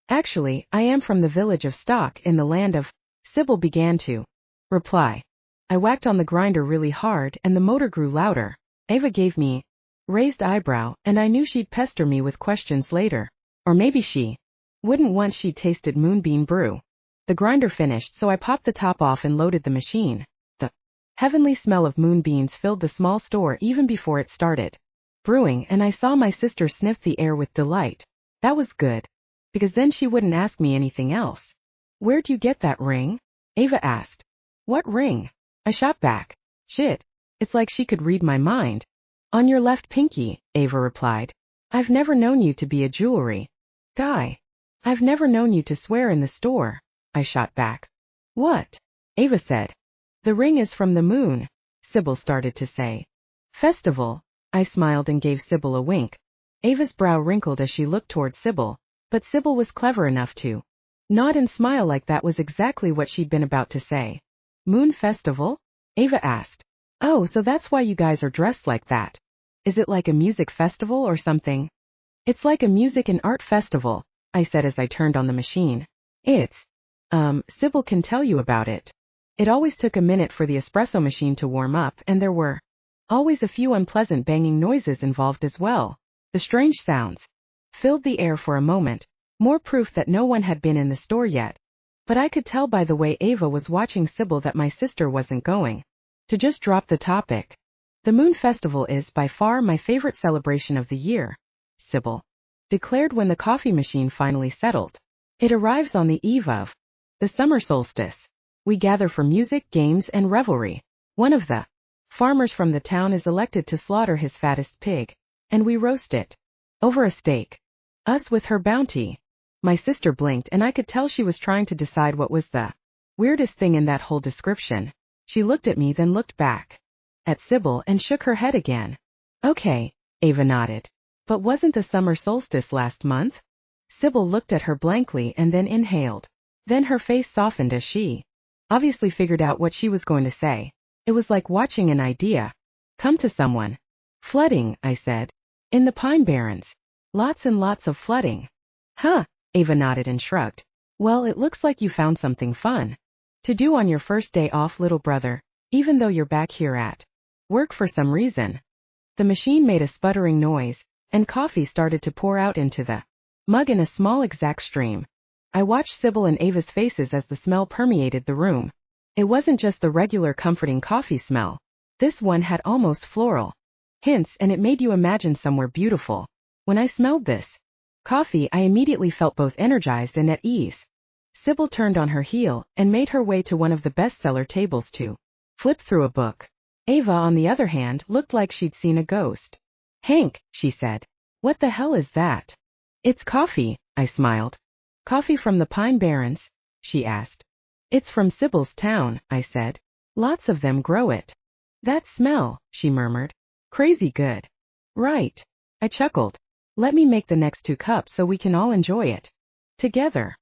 Actually, I am from the village of Stock in the land of, Sybil began to reply. I whacked on the grinder really hard and the motor grew louder. Ava gave me raised eyebrow, and I knew she'd pester me with questions later. Or maybe she wouldn't once she'd tasted moonbeam brew. The grinder finished, so I popped the top off and loaded the machine. The heavenly smell of moonbeams filled the small store even before it started brewing, and I saw my sister sniff the air with delight. That was good, because then she wouldn't ask me anything else. Where'd you get that ring? Ava asked. What ring? I shot back. Shit. It's like she could read my mind. On your left pinky, Ava replied. I've never known you to be a jewelry guy. I've never known you to swear in the store. I shot back. What? Ava said. The ring is from the moon, Sybil started to say. Festival. I smiled and gave Sybil a wink. Ava's brow wrinkled as she looked toward Sybil, but Sybil was clever enough to nod and smile like that was exactly what she'd been about to say. Moon festival? Ava asked. Oh, so that's why you guys are dressed like that. Is it like a music festival or something? It's like a music and art festival, I said as I turned on the machine. It's, Sybil can tell you about it. It always took a minute for the espresso machine to warm up, and there were always a few unpleasant banging noises involved as well. The strange sounds filled the air for a moment, more proof that no one had been in the store yet. But I could tell by the way Ava was watching Sybil that my sister wasn't going to just drop the topic. The Moon Festival is by far my favorite celebration of the year, Sybil declared when the coffee machine finally settled. It arrives on the eve of the summer solstice. We gather for music, games, and revelry. One of the farmers from the town is elected to slaughter his fattest pig, and we roast it over a stake. Us with her bounty. My sister blinked, and I could tell she was trying to decide what was the weirdest thing in that whole description. She looked at me, then looked back at Sybil and shook her head again. Okay, Ava nodded. But wasn't the summer solstice last month? Sybil looked at her blankly and then inhaled. Then her face softened as she obviously figured out what she was going to say. It was like watching an idea come to someone. Flooding, I said. In the Pine Barrens. Lots and lots of flooding. Huh, Ava nodded and shrugged. Well, it looks like you found something fun to do on your first day off, little brother, even though you're back here at work for some reason. The machine made a sputtering noise, and coffee started to pour out into the mug in a small exact stream. I watched Sybil and Ava's faces as the smell permeated the room. It wasn't just the regular comforting coffee smell. This one had almost floral hints, and it made you imagine somewhere beautiful. When I smelled this coffee, I immediately felt both energized and at ease. Sybil turned on her heel and made her way to one of the bestseller tables to flip through a book. Ava, on the other hand, looked like she'd seen a ghost. Hank, she said. What the hell is that? It's coffee, I smiled. Coffee from the Pine Barrens? She asked. It's from Sybil's town, I said. Lots of them grow it. That smell, she murmured. Crazy good. Right. I chuckled. Let me make the next 2 cups so we can all enjoy it together.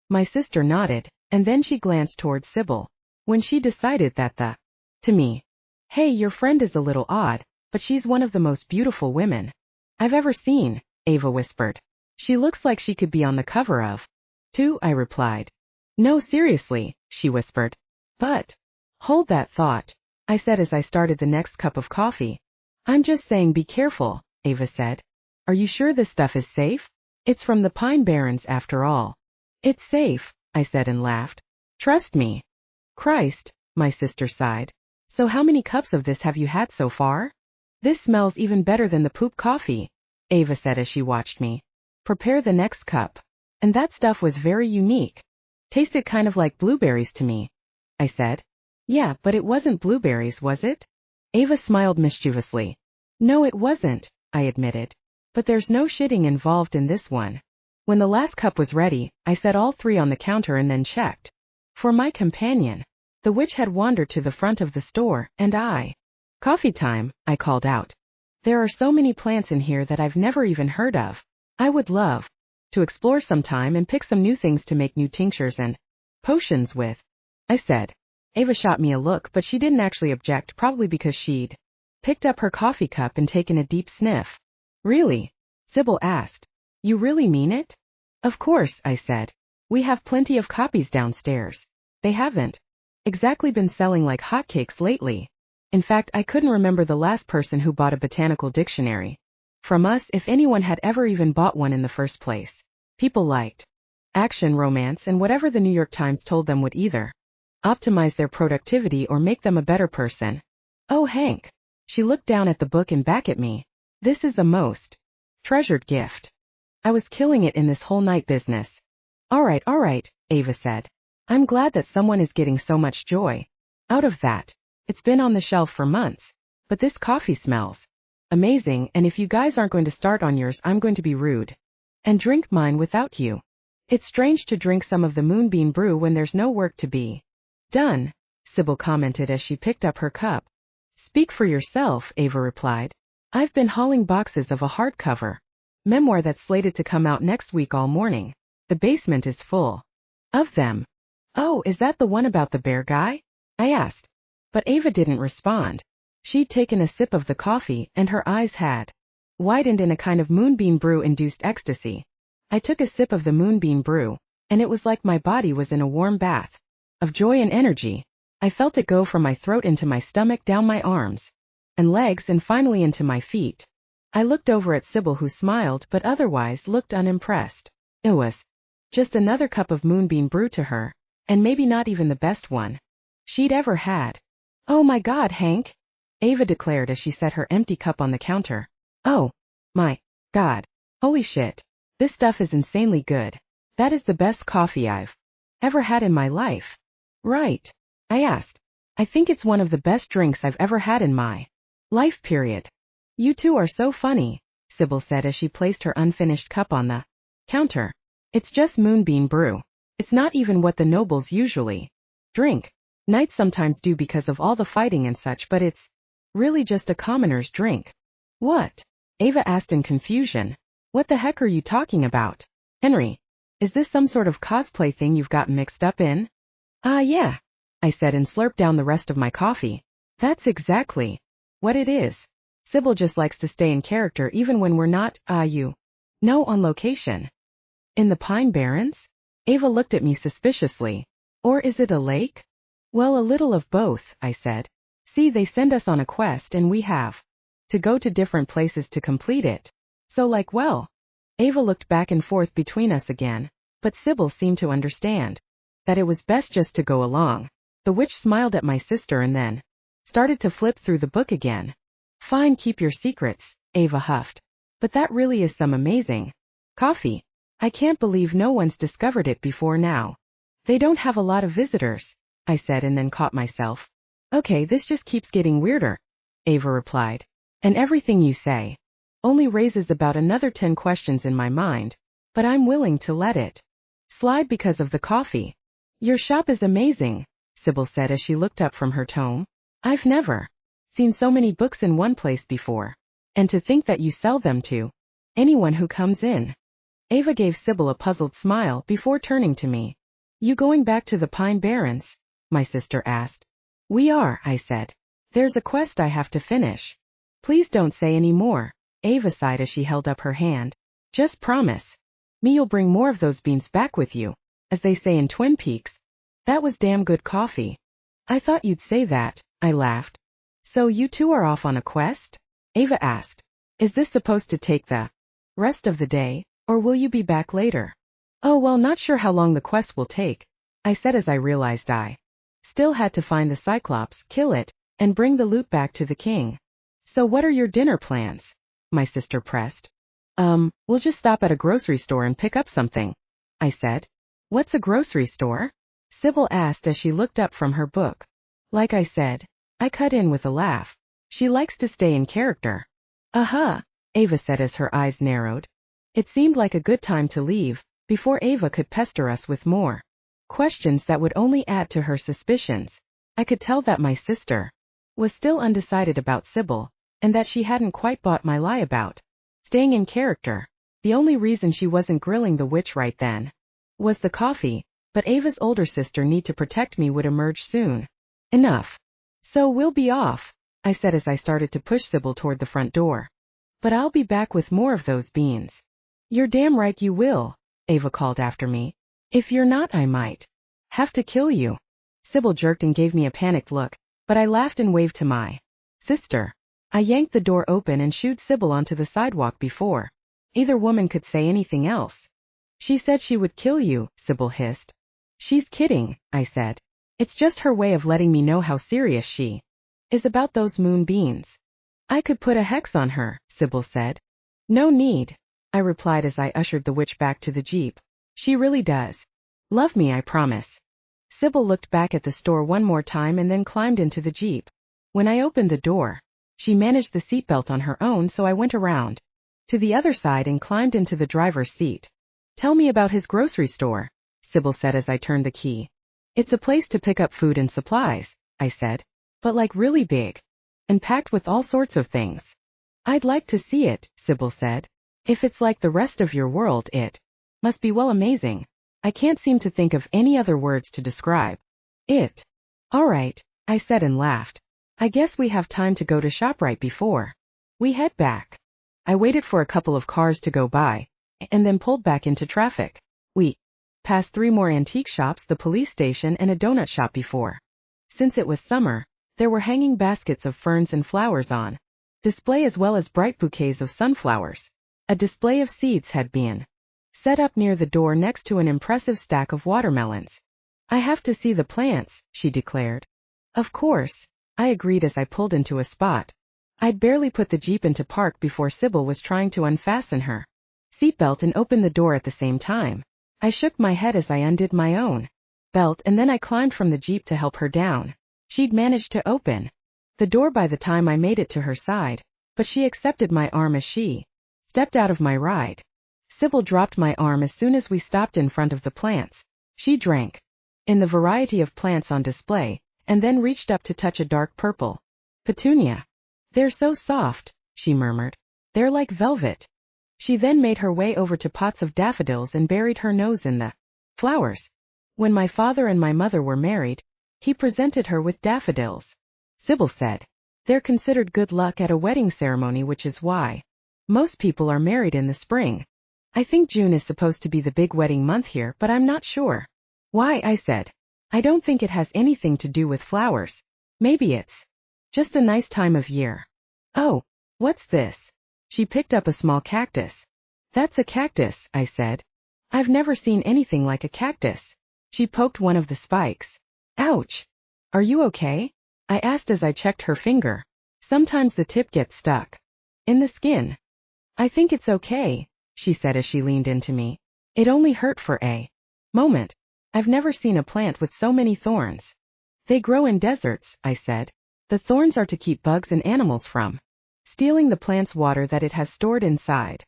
My sister nodded, and then she glanced towards Sybil. When she decided that to me, hey, your friend is a little odd, but she's one of the most beautiful women I've ever seen, Ava whispered. She looks like she could be on the cover of Two, I replied. No, seriously, she whispered. But hold that thought, I said as I started the next cup of coffee. I'm just saying be careful, Ava said. Are you sure this stuff is safe? It's from the Pine Barrens after all. It's safe, I said and laughed. Trust me. Christ, my sister sighed. So how many cups of this have you had so far? This smells even better than the poop coffee, Ava said as she watched me prepare the next cup. And that stuff was very unique. Tasted kind of like blueberries to me, I said. Yeah, but it wasn't blueberries, was it? Ava smiled mischievously. No, it wasn't, I admitted. But there's no shitting involved in this one. When the last cup was ready, I set all 3 on the counter and then checked for my companion. The witch had wandered to the front of the store, and Coffee time, I called out. There are so many plants in here that I've never even heard of. I would love to explore sometime and pick some new things to make new tinctures and potions with, I said. Ava shot me a look, but she didn't actually object, probably because she'd picked up her coffee cup and taken a deep sniff. Really? Sybil asked. You really mean it? Of course, I said. We have plenty of copies downstairs. They haven't exactly been selling like hotcakes lately. In fact, I couldn't remember the last person who bought a botanical dictionary from us, if anyone had ever even bought one in the first place. People liked action, romance, and whatever the New York Times told them would either optimize their productivity or make them a better person. Oh, Hank. She looked down at the book and back at me. This is the most treasured gift. I was killing it in this whole night business. All right, Ava said. I'm glad that someone is getting so much joy out of that. It's been on the shelf for months, but this coffee smells amazing, and if you guys aren't going to start on yours, I'm going to be rude and drink mine without you. It's strange to drink some of the moonbeam brew when there's no work to be done, Sybil commented as she picked up her cup. Speak for yourself, Ava replied. I've been hauling boxes of a hardcover memoir that's slated to come out next week all morning. The basement is full of them. Oh, is that the one about the bear guy? I asked. But Ava didn't respond. She'd taken a sip of the coffee, and her eyes had widened in a kind of moonbeam brew-induced ecstasy. I took a sip of the moonbeam brew, and it was like my body was in a warm bath of joy and energy. I felt it go from my throat into my stomach, down my arms and legs, and finally into my feet. I looked over at Sybil, who smiled but otherwise looked unimpressed. It was just another cup of moonbeam brew to her, and maybe not even the best one she'd ever had. Oh my God, Hank, Ava declared as she set her empty cup on the counter. Oh my God. Holy shit. This stuff is insanely good. That is the best coffee I've ever had in my life. Right? I asked. I think it's one of the best drinks I've ever had in my life, period. You two are so funny, Sybil said as she placed her unfinished cup on the counter. It's just moonbeam brew. It's not even what the nobles usually drink. Knights sometimes do because of all the fighting and such, but it's really just a commoner's drink. What? Ava asked in confusion. What the heck are you talking about, Henry? Is this some sort of cosplay thing you've gotten mixed up in? Yeah, I said and slurped down the rest of my coffee. That's exactly what it is. Sybil just likes to stay in character even when we're not, on location. In the Pine Barrens? Ava looked at me suspiciously. Or is it a lake? Well, a little of both, I said. See, they send us on a quest and we have to go to different places to complete it. So Ava looked back and forth between us again, but Sybil seemed to understand that it was best just to go along. The witch smiled at my sister and then started to flip through the book again. Fine, keep your secrets, Ava huffed. But that really is some amazing coffee. I can't believe no one's discovered it before now. They don't have a lot of visitors, I said and then caught myself. Okay, this just keeps getting weirder, Ava replied. And everything you say only raises about another 10 questions in my mind, but I'm willing to let it slide because of the coffee. Your shop is amazing, Sybil said as she looked up from her tome. I've never seen so many books in one place before. And to think that you sell them to anyone who comes in. Ava gave Sybil a puzzled smile before turning to me. You going back to the Pine Barrens? My sister asked. We are, I said. There's a quest I have to finish. Please don't say any more, Ava sighed as she held up her hand. Just promise me you'll bring more of those beans back with you, as they say in Twin Peaks. That was damn good coffee. I thought you'd say that, I laughed. So you two are off on a quest? Ava asked. Is this supposed to take the rest of the day, or will you be back later? Oh well, not sure how long the quest will take, I said as I realized I still had to find the Cyclops, kill it, and bring the loot back to the king. So what are your dinner plans? My sister pressed. We'll just stop at a grocery store and pick up something, I said. What's a grocery store? Sybil asked as she looked up from her book. Like I said, I cut in with a laugh. She likes to stay in character. Ava said as her eyes narrowed. It seemed like a good time to leave, before Ava could pester us with more questions that would only add to her suspicions. I could tell that my sister was still undecided about Sybil, and that she hadn't quite bought my lie about staying in character. The only reason she wasn't grilling the witch right then was the coffee, but Ava's older sister need to protect me would emerge soon enough. So we'll be off, I said as I started to push Sybil toward the front door. But I'll be back with more of those beans. You're damn right you will, Ava called after me. If you're not, I might have to kill you. Sybil jerked and gave me a panicked look, but I laughed and waved to my sister. I yanked the door open and shooed Sybil onto the sidewalk before either woman could say anything else. She said she would kill you, Sybil hissed. She's kidding, I said. It's just her way of letting me know how serious she is about those moon beans. I could put a hex on her, Sybil said. No need, I replied as I ushered the witch back to the Jeep. She really does love me, I promise. Sybil looked back at the store one more time and then climbed into the Jeep. When I opened the door, she managed the seatbelt on her own, so I went around to the other side and climbed into the driver's seat. Tell me about his grocery store, Sybil said as I turned the key. It's a place to pick up food and supplies, I said, but like really big and packed with all sorts of things. I'd like to see it, Sybil said. If it's like the rest of your world, it must be well amazing. I can't seem to think of any other words to describe it. All right, I said and laughed. I guess we have time to go to ShopRite before we head back. I waited for a couple of cars to go by, and then pulled back into traffic. We passed 3 more antique shops, the police station, and a donut shop before. Since it was summer, there were hanging baskets of ferns and flowers on display, as well as bright bouquets of sunflowers. A display of seeds had been set up near the door next to an impressive stack of watermelons. I have to see the plants, she declared. Of course, I agreed as I pulled into a spot. I'd barely put the Jeep into park before Sybil was trying to unfasten her seatbelt and open the door at the same time. I shook my head as I undid my own belt, and then I climbed from the Jeep to help her down. She'd managed to open the door by the time I made it to her side, but she accepted my arm as she stepped out of my ride. Sybil dropped my arm as soon as we stopped in front of the plants. She drank in the variety of plants on display, and then reached up to touch a dark purple petunia. They're so soft, she murmured. They're like velvet. She then made her way over to pots of daffodils and buried her nose in the flowers. When my father and my mother were married, he presented her with daffodils, Sybil said. They're considered good luck at a wedding ceremony, which is why most people are married in the spring. I think June is supposed to be the big wedding month here, but I'm not sure. Why, I said. I don't think it has anything to do with flowers. Maybe it's just a nice time of year. Oh, what's this? She picked up a small cactus. That's a cactus, I said. I've never seen anything like a cactus. She poked one of the spikes. Ouch. Are you okay? I asked as I checked her finger. Sometimes the tip gets stuck in the skin. I think it's okay, she said as she leaned into me. It only hurt for a moment. I've never seen a plant with so many thorns. They grow in deserts, I said. The thorns are to keep bugs and animals from stealing the plant's water that it has stored inside.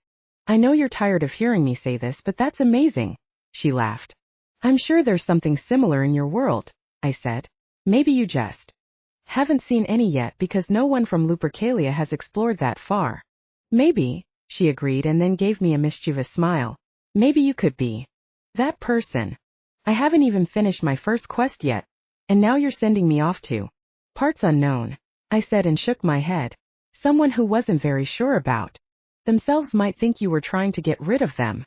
I know you're tired of hearing me say this, but that's amazing, she laughed. I'm sure there's something similar in your world, I said. Maybe you just haven't seen any yet because no one from Lupercalia has explored that far. Maybe, she agreed and then gave me a mischievous smile. Maybe you could be that person. I haven't even finished my first quest yet, and now you're sending me off to parts unknown, I said and shook my head. Someone who wasn't very sure about themselves might think you were trying to get rid of them.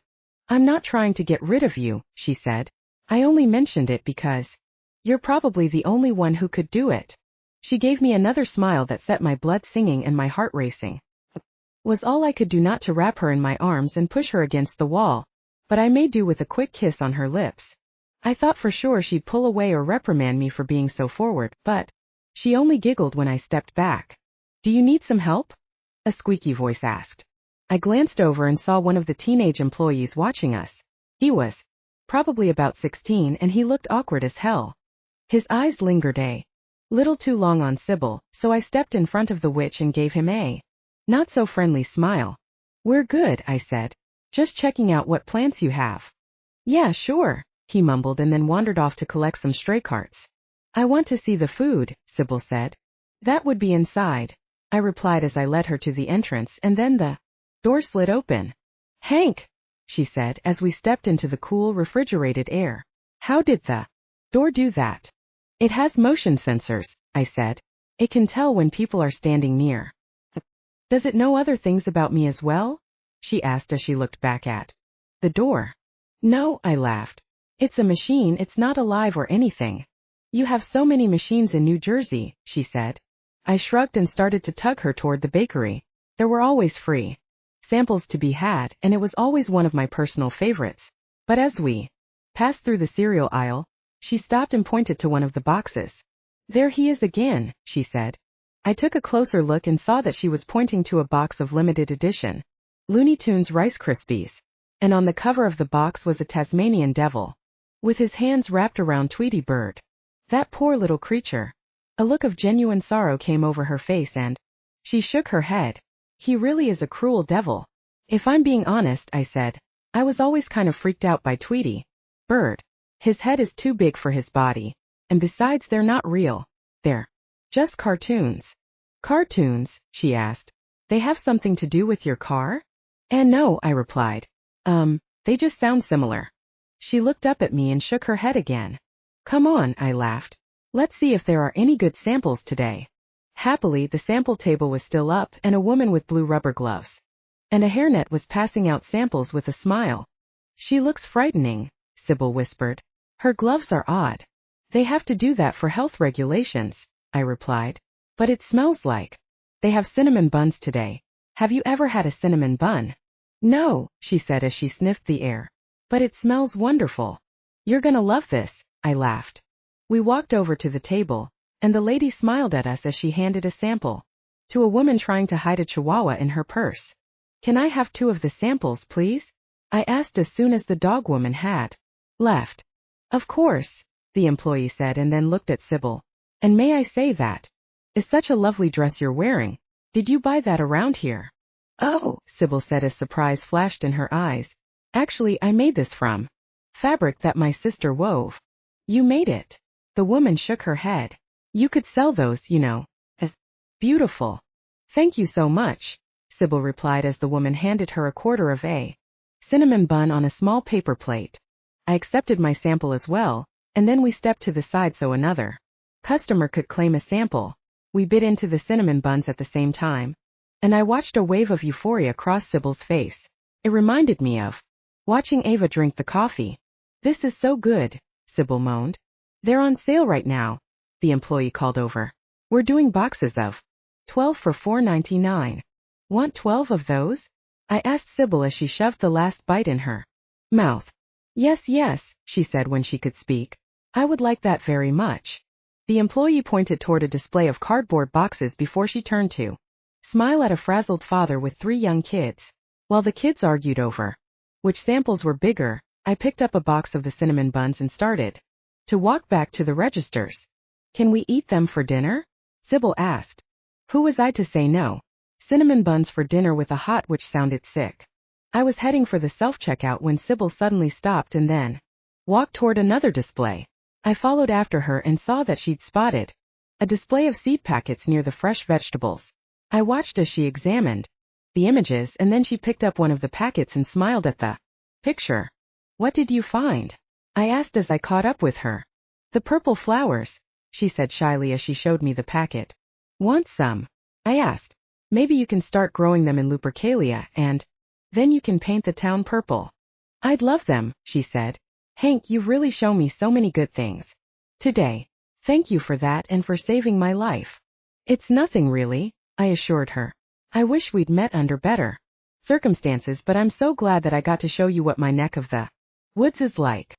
I'm not trying to get rid of you, she said. I only mentioned it because you're probably the only one who could do it. She gave me another smile that set my blood singing and my heart racing. It was all I could do not to wrap her in my arms and push her against the wall, but I made do with a quick kiss on her lips. I thought for sure she'd pull away or reprimand me for being so forward, but she only giggled when I stepped back. Do you need some help? A squeaky voice asked. I glanced over and saw one of the teenage employees watching us. He was probably about 16 and he looked awkward as hell. His eyes lingered a little too long on Sybil, so I stepped in front of the witch and gave him a not-so-friendly smile. We're good, I said. Just checking out what plants you have. Yeah, sure, he mumbled and then wandered off to collect some stray carts. I want to see the food, Sybil said. That would be inside, I replied as I led her to the entrance, and then the door slid open. Hank, she said as we stepped into the cool, refrigerated air. How did the door do that? It has motion sensors, I said. It can tell when people are standing near. Does it know other things about me as well? She asked as she looked back at the door. No, I laughed. It's a machine, it's not alive or anything. You have so many machines in New Jersey, she said. I shrugged and started to tug her toward the bakery. There were always free samples to be had, and it was always one of my personal favorites. But as we passed through the cereal aisle, she stopped and pointed to one of the boxes. There he is again, she said. I took a closer look and saw that she was pointing to a box of limited edition Looney Tunes Rice Krispies. And on the cover of the box was a Tasmanian devil, with his hands wrapped around Tweety Bird. That poor little creature. A look of genuine sorrow came over her face and she shook her head. He really is a cruel devil. If I'm being honest, I said, I was always kind of freaked out by Tweety Bird. His head is too big for his body, and besides they're not real. They're just cartoons. Cartoons? She asked. They have something to do with your car? And no, I replied. They just sound similar. She looked up at me and shook her head again. Come on, I laughed. Let's see if there are any good samples today. Happily, the sample table was still up, and a woman with blue rubber gloves and a hairnet was passing out samples with a smile. She looks frightening, Sybil whispered. Her gloves are odd. They have to do that for health regulations, I replied. But it smells like. They have cinnamon buns today. Have you ever had a cinnamon bun? No, she said as she sniffed the air. But it smells wonderful. You're gonna love this, I laughed. We walked over to the table, and the lady smiled at us as she handed a sample to a woman trying to hide a chihuahua in her purse. Can I have 2 of the samples, please? I asked as soon as the dog woman had left. Of course, the employee said and then looked at Sybil. And may I say that is such a lovely dress you're wearing. Did you buy that around here? Oh, Sybil said as surprise flashed in her eyes. Actually, I made this from fabric that my sister wove. You made it. The woman shook her head. You could sell those, you know, as beautiful. Thank you so much, Sybil replied as the woman handed her a quarter of a cinnamon bun on a small paper plate. I accepted my sample as well, and then we stepped to the side so another customer could claim a sample. We bit into the cinnamon buns at the same time, and I watched a wave of euphoria cross Sybil's face. It reminded me of watching Ava drink the coffee. This is so good, Sybil moaned. They're on sale right now, the employee called over. We're doing boxes of 12 for $4.99. Want 12 of those? I asked Sybil as she shoved the last bite in her mouth. Yes, she said when she could speak. I would like that very much. The employee pointed toward a display of cardboard boxes before she turned to smile at a frazzled father with 3 young kids. While the kids argued over which samples were bigger, I picked up a box of the cinnamon buns and started to walk back to the registers. Can we eat them for dinner? Sybil asked. Who was I to say no? Cinnamon buns for dinner with a hot which sounded sick. I was heading for the self-checkout when Sybil suddenly stopped and then walked toward another display. I followed after her and saw that she'd spotted a display of seed packets near the fresh vegetables. I watched as she examined the images and then she picked up one of the packets and smiled at the picture. What did you find? I asked as I caught up with her. The purple flowers, she said shyly as she showed me the packet. Want some? I asked. Maybe you can start growing them in Lupercalia and then you can paint the town purple. I'd love them, she said. Hank, you've really shown me so many good things today. Thank you for that and for saving my life. It's nothing really, I assured her. I wish we'd met under better circumstances, but I'm so glad that I got to show you what my neck of the woods is like.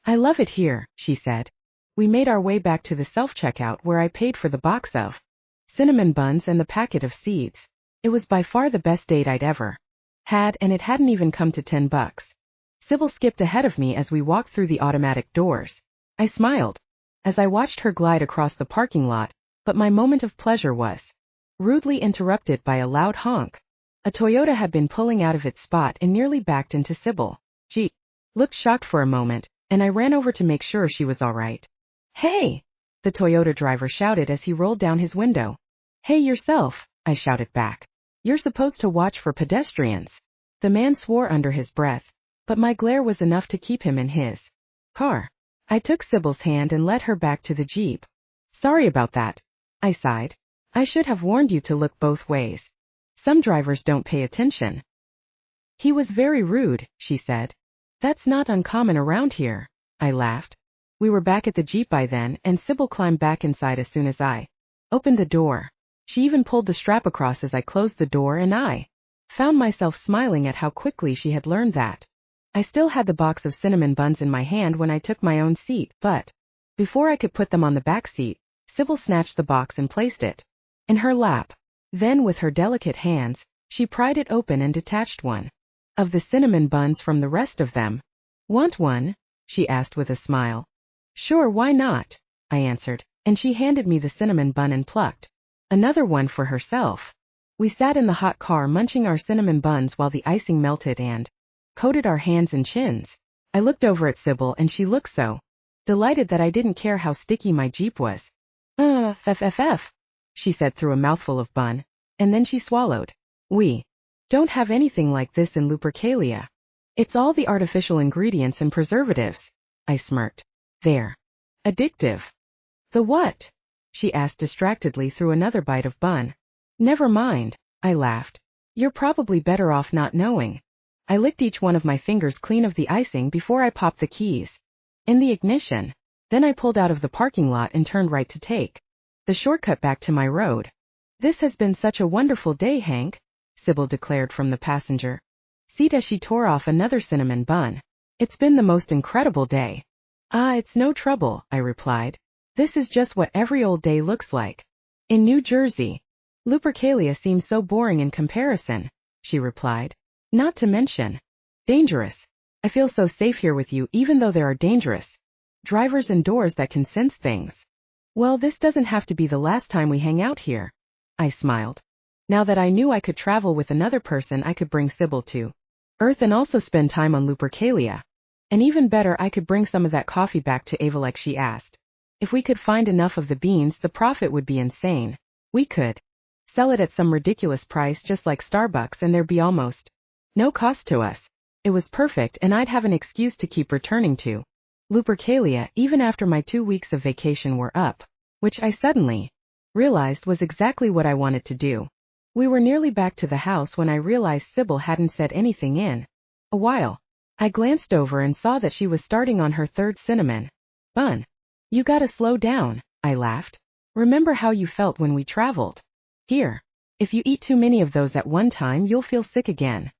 I love it here, she said. We made our way back to the self-checkout where I paid for the box of cinnamon buns and the packet of seeds. It was by far the best date I'd ever had, and it hadn't even come to $10. Sybil skipped ahead of me as we walked through the automatic doors. I smiled as I watched her glide across the parking lot, but my moment of pleasure was rudely interrupted by a loud honk. A Toyota had been pulling out of its spot and nearly backed into Sybil. She looked shocked for a moment, and I ran over to make sure she was all right. Hey! The Toyota driver shouted as he rolled down his window. Hey yourself, I shouted back. You're supposed to watch for pedestrians. The man swore under his breath, but my glare was enough to keep him in his car. I took Sybil's hand and led her back to the Jeep. Sorry about that, I sighed. I should have warned you to look both ways. Some drivers don't pay attention. He was very rude, she said. That's not uncommon around here. I laughed. We were back at the Jeep by then, and Sybil climbed back inside as soon as I opened the door. She even pulled the strap across as I closed the door, and I found myself smiling at how quickly she had learned that. I still had the box of cinnamon buns in my hand when I took my own seat, but before I could put them on the back seat, Sybil snatched the box and placed it in her lap. Then, with her delicate hands, she pried it open and detached one of the cinnamon buns from the rest of them. Want one? She asked with a smile. Sure, why not? I answered, and she handed me the cinnamon bun and plucked another one for herself. We sat in the hot car munching our cinnamon buns while the icing melted and coated our hands and chins. I looked over at Sybil and she looked so delighted that I didn't care how sticky my Jeep was. FFF, she said through a mouthful of bun, and then she swallowed. We don't have anything like this in Lupercalia. It's all the artificial ingredients and preservatives. I smirked. They're addictive. The what? She asked distractedly through another bite of bun. Never mind, I laughed. You're probably better off not knowing. I licked each one of my fingers clean of the icing before I popped the keys in the ignition. Then I pulled out of the parking lot and turned right to take the shortcut back to my road. This has been such a wonderful day, Hank, Sybil declared from the passenger seat as she tore off another cinnamon bun. It's been the most incredible day. It's no trouble, I replied. This is just what every old day looks like. In New Jersey. Lupercalia seems so boring in comparison, she replied. Not to mention dangerous. I feel so safe here with you even though there are dangerous drivers and doors that can sense things. Well, this doesn't have to be the last time we hang out here. I smiled. Now that I knew I could travel with another person, I could bring Sybil to Earth and also spend time on Lupercalia. And even better, I could bring some of that coffee back to Ava like she asked. If we could find enough of the beans, the profit would be insane. We could sell it at some ridiculous price just like Starbucks and there'd be almost no cost to us. It was perfect, and I'd have an excuse to keep returning to Lupercalia even after my 2 weeks of vacation were up, which I suddenly realized was exactly what I wanted to do. We were nearly back to the house when I realized Sybil hadn't said anything in a while. I glanced over and saw that she was starting on her third cinnamon bun. You gotta slow down, I laughed. Remember how you felt when we traveled. Here, if you eat too many of those at one time, you'll feel sick again.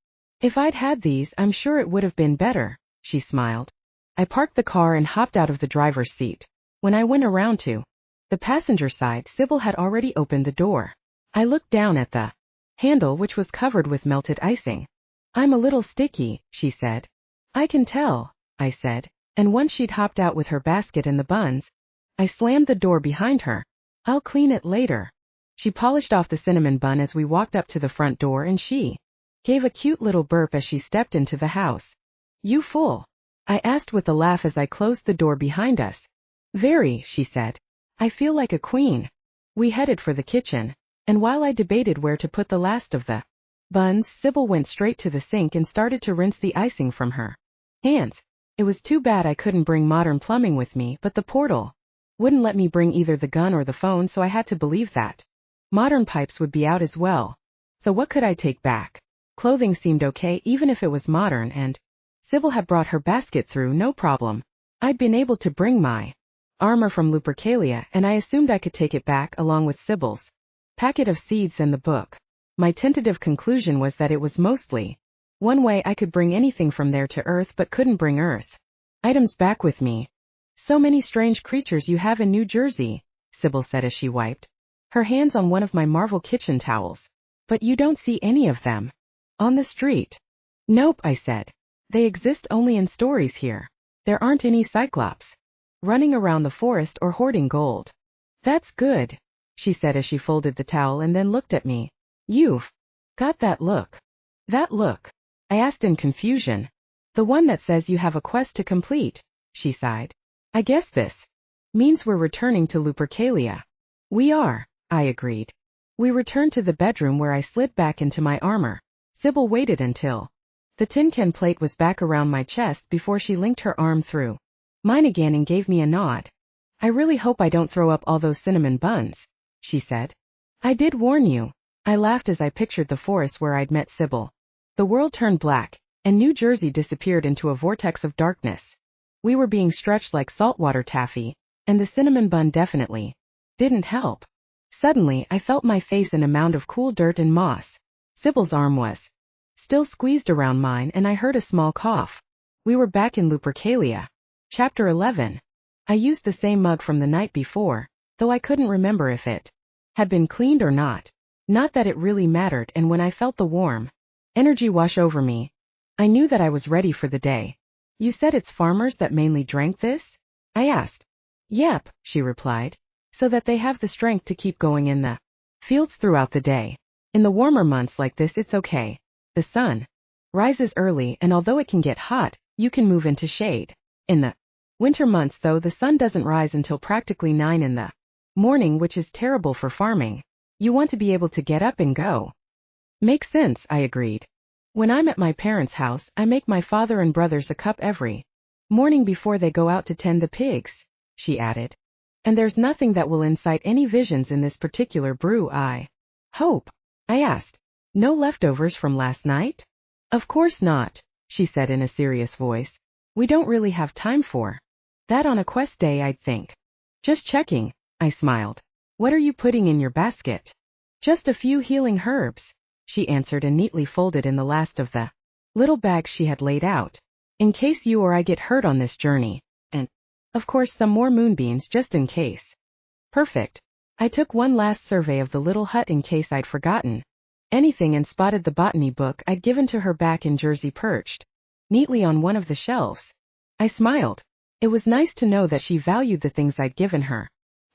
If I'd had these, I'm sure it would have been better, she smiled. I parked the car and hopped out of the driver's seat. When I went around to the passenger side, Sybil had already opened the door. I looked down at the handle, which was covered with melted icing. I'm a little sticky, she said. I can tell, I said, and once she'd hopped out with her basket and the buns, I slammed the door behind her. I'll clean it later. She polished off the cinnamon bun as we walked up to the front door, and she gave a cute little burp as she stepped into the house. You full? I asked with a laugh as I closed the door behind us. Very, she said. I feel like a queen. We headed for the kitchen, and while I debated where to put the last of the buns, Sybil went straight to the sink and started to rinse the icing from her hands. It was too bad I couldn't bring modern plumbing with me, but the portal wouldn't let me bring either the gun or the phone, so I had to believe that modern pipes would be out as well. So what could I take back? Clothing seemed okay even if it was modern, and Sybil had brought her basket through no problem. I'd been able to bring my armor from Lupercalia, and I assumed I could take it back along with Sybil's packet of seeds and the book. My tentative conclusion was that it was mostly one way I could bring anything from there to Earth but couldn't bring Earth items back with me. So many strange creatures you have in New Jersey, Sybil said as she wiped her hands on one of my Marvel kitchen towels. But you don't see any of them on the street. Nope, I said. They exist only in stories here. There aren't any cyclops running around the forest or hoarding gold. That's good, she said as she folded the towel and then looked at me. You've got that look. That look? I asked in confusion. The one that says you have a quest to complete, she sighed. I guess this means we're returning to Lupercalia. We are, I agreed. We returned to the bedroom where I slid back into my armor. Sybil waited until the tin can plate was back around my chest before she linked her arm through mine again and gave me a nod. I really hope I don't throw up all those cinnamon buns, she said. I did warn you. I laughed as I pictured the forest where I'd met Sybil. The world turned black, and New Jersey disappeared into a vortex of darkness. We were being stretched like saltwater taffy, and the cinnamon bun definitely didn't help. Suddenly, I felt my face in a mound of cool dirt and moss. Sybil's arm was still squeezed around mine, and I heard a small cough. We were back in Lupercalia. Chapter 11. I used the same mug from the night before, though I couldn't remember if it had been cleaned or not. Not that it really mattered, and when I felt the warm energy wash over me, I knew that I was ready for the day. You said it's farmers that mainly drank this? I asked. Yep, she replied. So that they have the strength to keep going in the fields throughout the day. In the warmer months like this it's okay. The sun rises early, and although it can get hot, you can move into shade. In the winter months though, the sun doesn't rise until practically 9 in the morning, which is terrible for farming. You want to be able to get up and go. Makes sense, I agreed. When I'm at my parents' house, I make my father and brothers a cup every morning before they go out to tend the pigs, she added. And there's nothing that will incite any visions in this particular brew, I hope. I asked. No leftovers from last night? Of course not, she said in a serious voice. We don't really have time for that on a quest day, I'd think. Just checking, I smiled. What are you putting in your basket? Just a few healing herbs, she answered, and neatly folded in the last of the little bags she had laid out. In case you or I get hurt on this journey. And, of course, some more moonbeams just in case. Perfect. I took one last survey of the little hut in case I'd forgotten anything, and spotted the botany book I'd given to her back in Jersey perched neatly on one of the shelves. I smiled. It was nice to know that she valued the things I'd given her.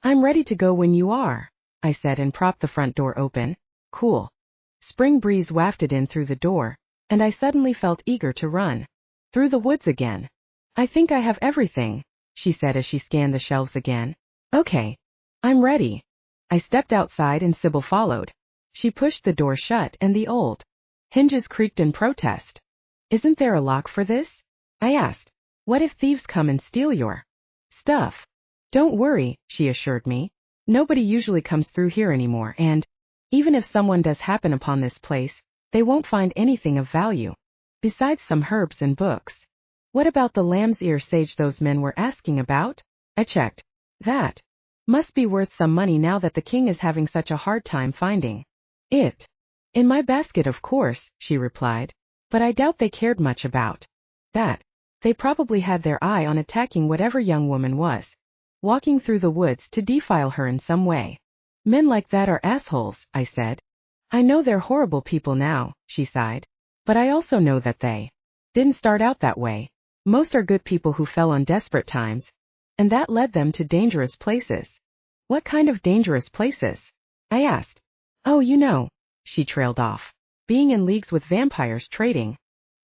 I'm ready to go when you are, I said, and propped the front door open. Cool spring breeze wafted in through the door, and I suddenly felt eager to run through the woods again. I think I have everything, she said as she scanned the shelves again. Okay. I'm ready. I stepped outside and Sybil followed. She pushed the door shut and the old hinges creaked in protest. Isn't there a lock for this? I asked. What if thieves come and steal your stuff? Don't worry, she assured me. Nobody usually comes through here anymore, and even if someone does happen upon this place, they won't find anything of value. Besides some herbs and books. What about the lamb's ear sage those men were asking about? I checked. That must be worth some money now that the king is having such a hard time finding it. In my basket, of course, she replied. But I doubt they cared much about that. They probably had their eye on attacking whatever young woman was walking through the woods to defile her in some way. Men like that are assholes, I said. I know they're horrible people now, she sighed. But I also know that they didn't start out that way. Most are good people who fell on desperate times, and that led them to dangerous places. What kind of dangerous places? I asked. Oh, you know, she trailed off. Being in leagues with vampires, trading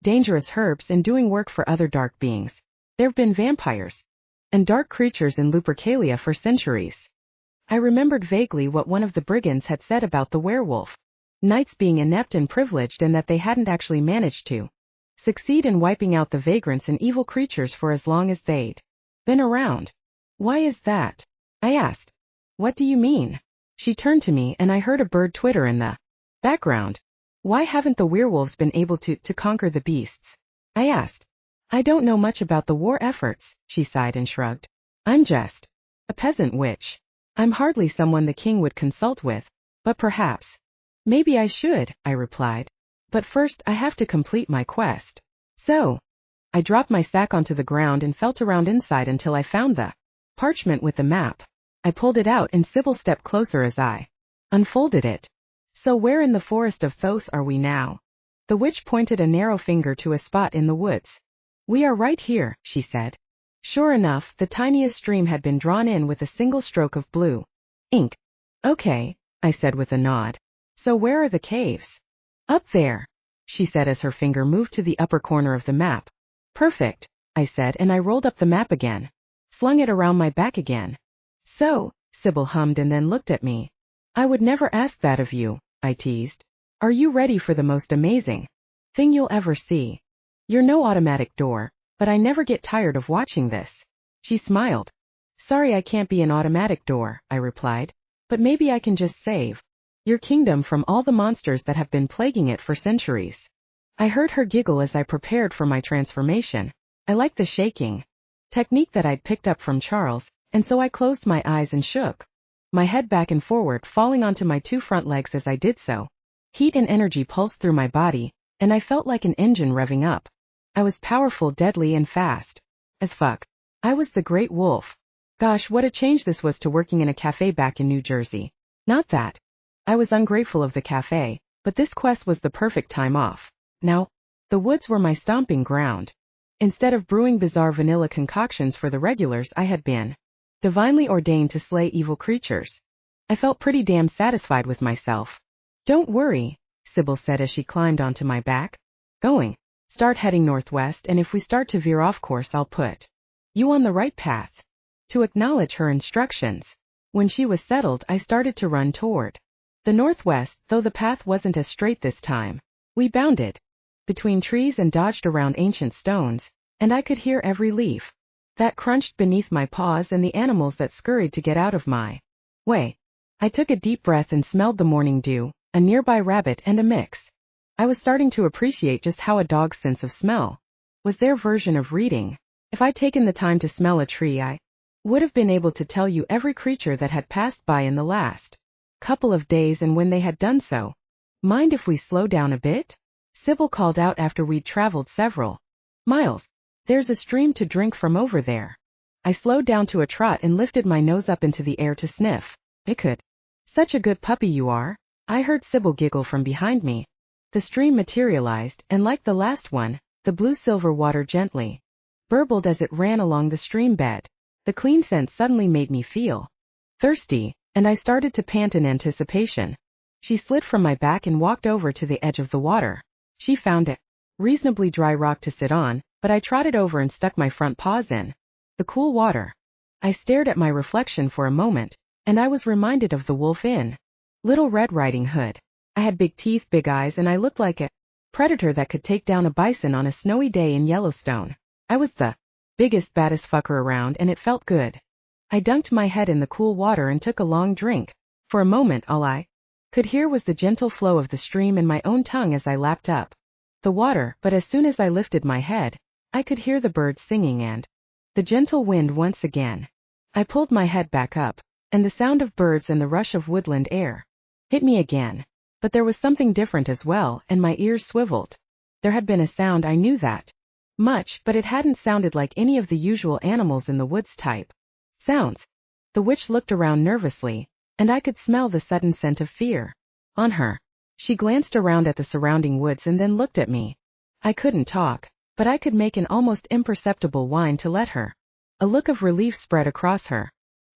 dangerous herbs, and doing work for other dark beings. There've been vampires and dark creatures in Lupercalia for centuries. I remembered vaguely what one of the brigands had said about the werewolf knights being inept and privileged, and that they hadn't actually managed to succeed in wiping out the vagrants and evil creatures for as long as they'd been around. Why is that? I asked. What do you mean? She turned to me, and I heard a bird twitter in the background. Why haven't the werewolves been able to conquer the beasts? I asked. I don't know much about the war efforts, she sighed and shrugged. I'm just a peasant witch. I'm hardly someone the king would consult with, but perhaps. Maybe I should, I replied. But first I have to complete my quest. So, I dropped my sack onto the ground and felt around inside until I found the parchment with the map. I pulled it out, and Sybil stepped closer as I unfolded it. So where in the forest of Thoth are we now? The witch pointed a narrow finger to a spot in the woods. We are right here, she said. Sure enough, the tiniest stream had been drawn in with a single stroke of blue ink. Okay, I said with a nod. So where are the caves? Up there, she said as her finger moved to the upper corner of the map. Perfect, I said, and I rolled up the map again. Slung it around my back again. So, Sybil hummed and then looked at me. I would never ask that of you, I teased. Are you ready for the most amazing thing you'll ever see? You're no automatic door, but I never get tired of watching this. She smiled. Sorry I can't be an automatic door, I replied, but maybe I can just save Your kingdom from all the monsters that have been plaguing it for centuries. I heard her giggle as I prepared for my transformation. I liked the shaking technique that I'd picked up from Charles, and so I closed my eyes and shook my head back and forward, falling onto my 2 front legs as I did so. Heat and energy pulsed through my body, and I felt like an engine revving up. I was powerful, deadly, and fast as fuck. I was the Great Wolf. Gosh, what a change this was to working in a cafe back in New Jersey. Not that I was ungrateful of the cafe, but this quest was the perfect time off. Now, the woods were my stomping ground. Instead of brewing bizarre vanilla concoctions for the regulars, I had been divinely ordained to slay evil creatures. I felt pretty damn satisfied with myself. Don't worry, Sybil said as she climbed onto my back. Start heading northwest, and if we start to veer off course, I'll put you on the right path. To acknowledge her instructions. When she was settled, I started to run toward the northwest, though the path wasn't as straight this time. We bounded between trees and dodged around ancient stones, and I could hear every leaf that crunched beneath my paws and the animals that scurried to get out of my way. I took a deep breath and smelled the morning dew, a nearby rabbit, and a mix. I was starting to appreciate just how a dog's sense of smell was their version of reading. If I'd taken the time to smell a tree, I would have been able to tell you every creature that had passed by in the last couple of days, and when they had done so. Mind if we slow down a bit? Sybil called out after we'd traveled several miles. There's a stream to drink from over there. I slowed down to a trot and lifted my nose up into the air to sniff. It could. Such a good puppy you are. I heard Sybil giggle from behind me. The stream materialized, and like the last one, the blue-silver water gently burbled as it ran along the stream bed. The clean scent suddenly made me feel thirsty, and I started to pant in anticipation. She slid from my back and walked over to the edge of the water. She found a reasonably dry rock to sit on, but I trotted over and stuck my front paws in the cool water. I stared at my reflection for a moment, and I was reminded of the wolf in Little Red Riding Hood. I had big teeth, big eyes, and I looked like a predator that could take down a bison on a snowy day in Yellowstone. I was the biggest, baddest fucker around, and it felt good. I dunked my head in the cool water and took a long drink. For a moment, all I could hear was the gentle flow of the stream and my own tongue as I lapped up the water, but as soon as I lifted my head, I could hear the birds singing and the gentle wind once again. I pulled my head back up, and the sound of birds and the rush of woodland air hit me again. But there was something different as well, and my ears swiveled. There had been a sound, I knew that much, but it hadn't sounded like any of the usual animals in the woods type sounds. The witch looked around nervously, and I could smell the sudden scent of fear on her. She glanced around at the surrounding woods and then looked at me. I couldn't talk, but I could make an almost imperceptible whine to let her. A look of relief spread across her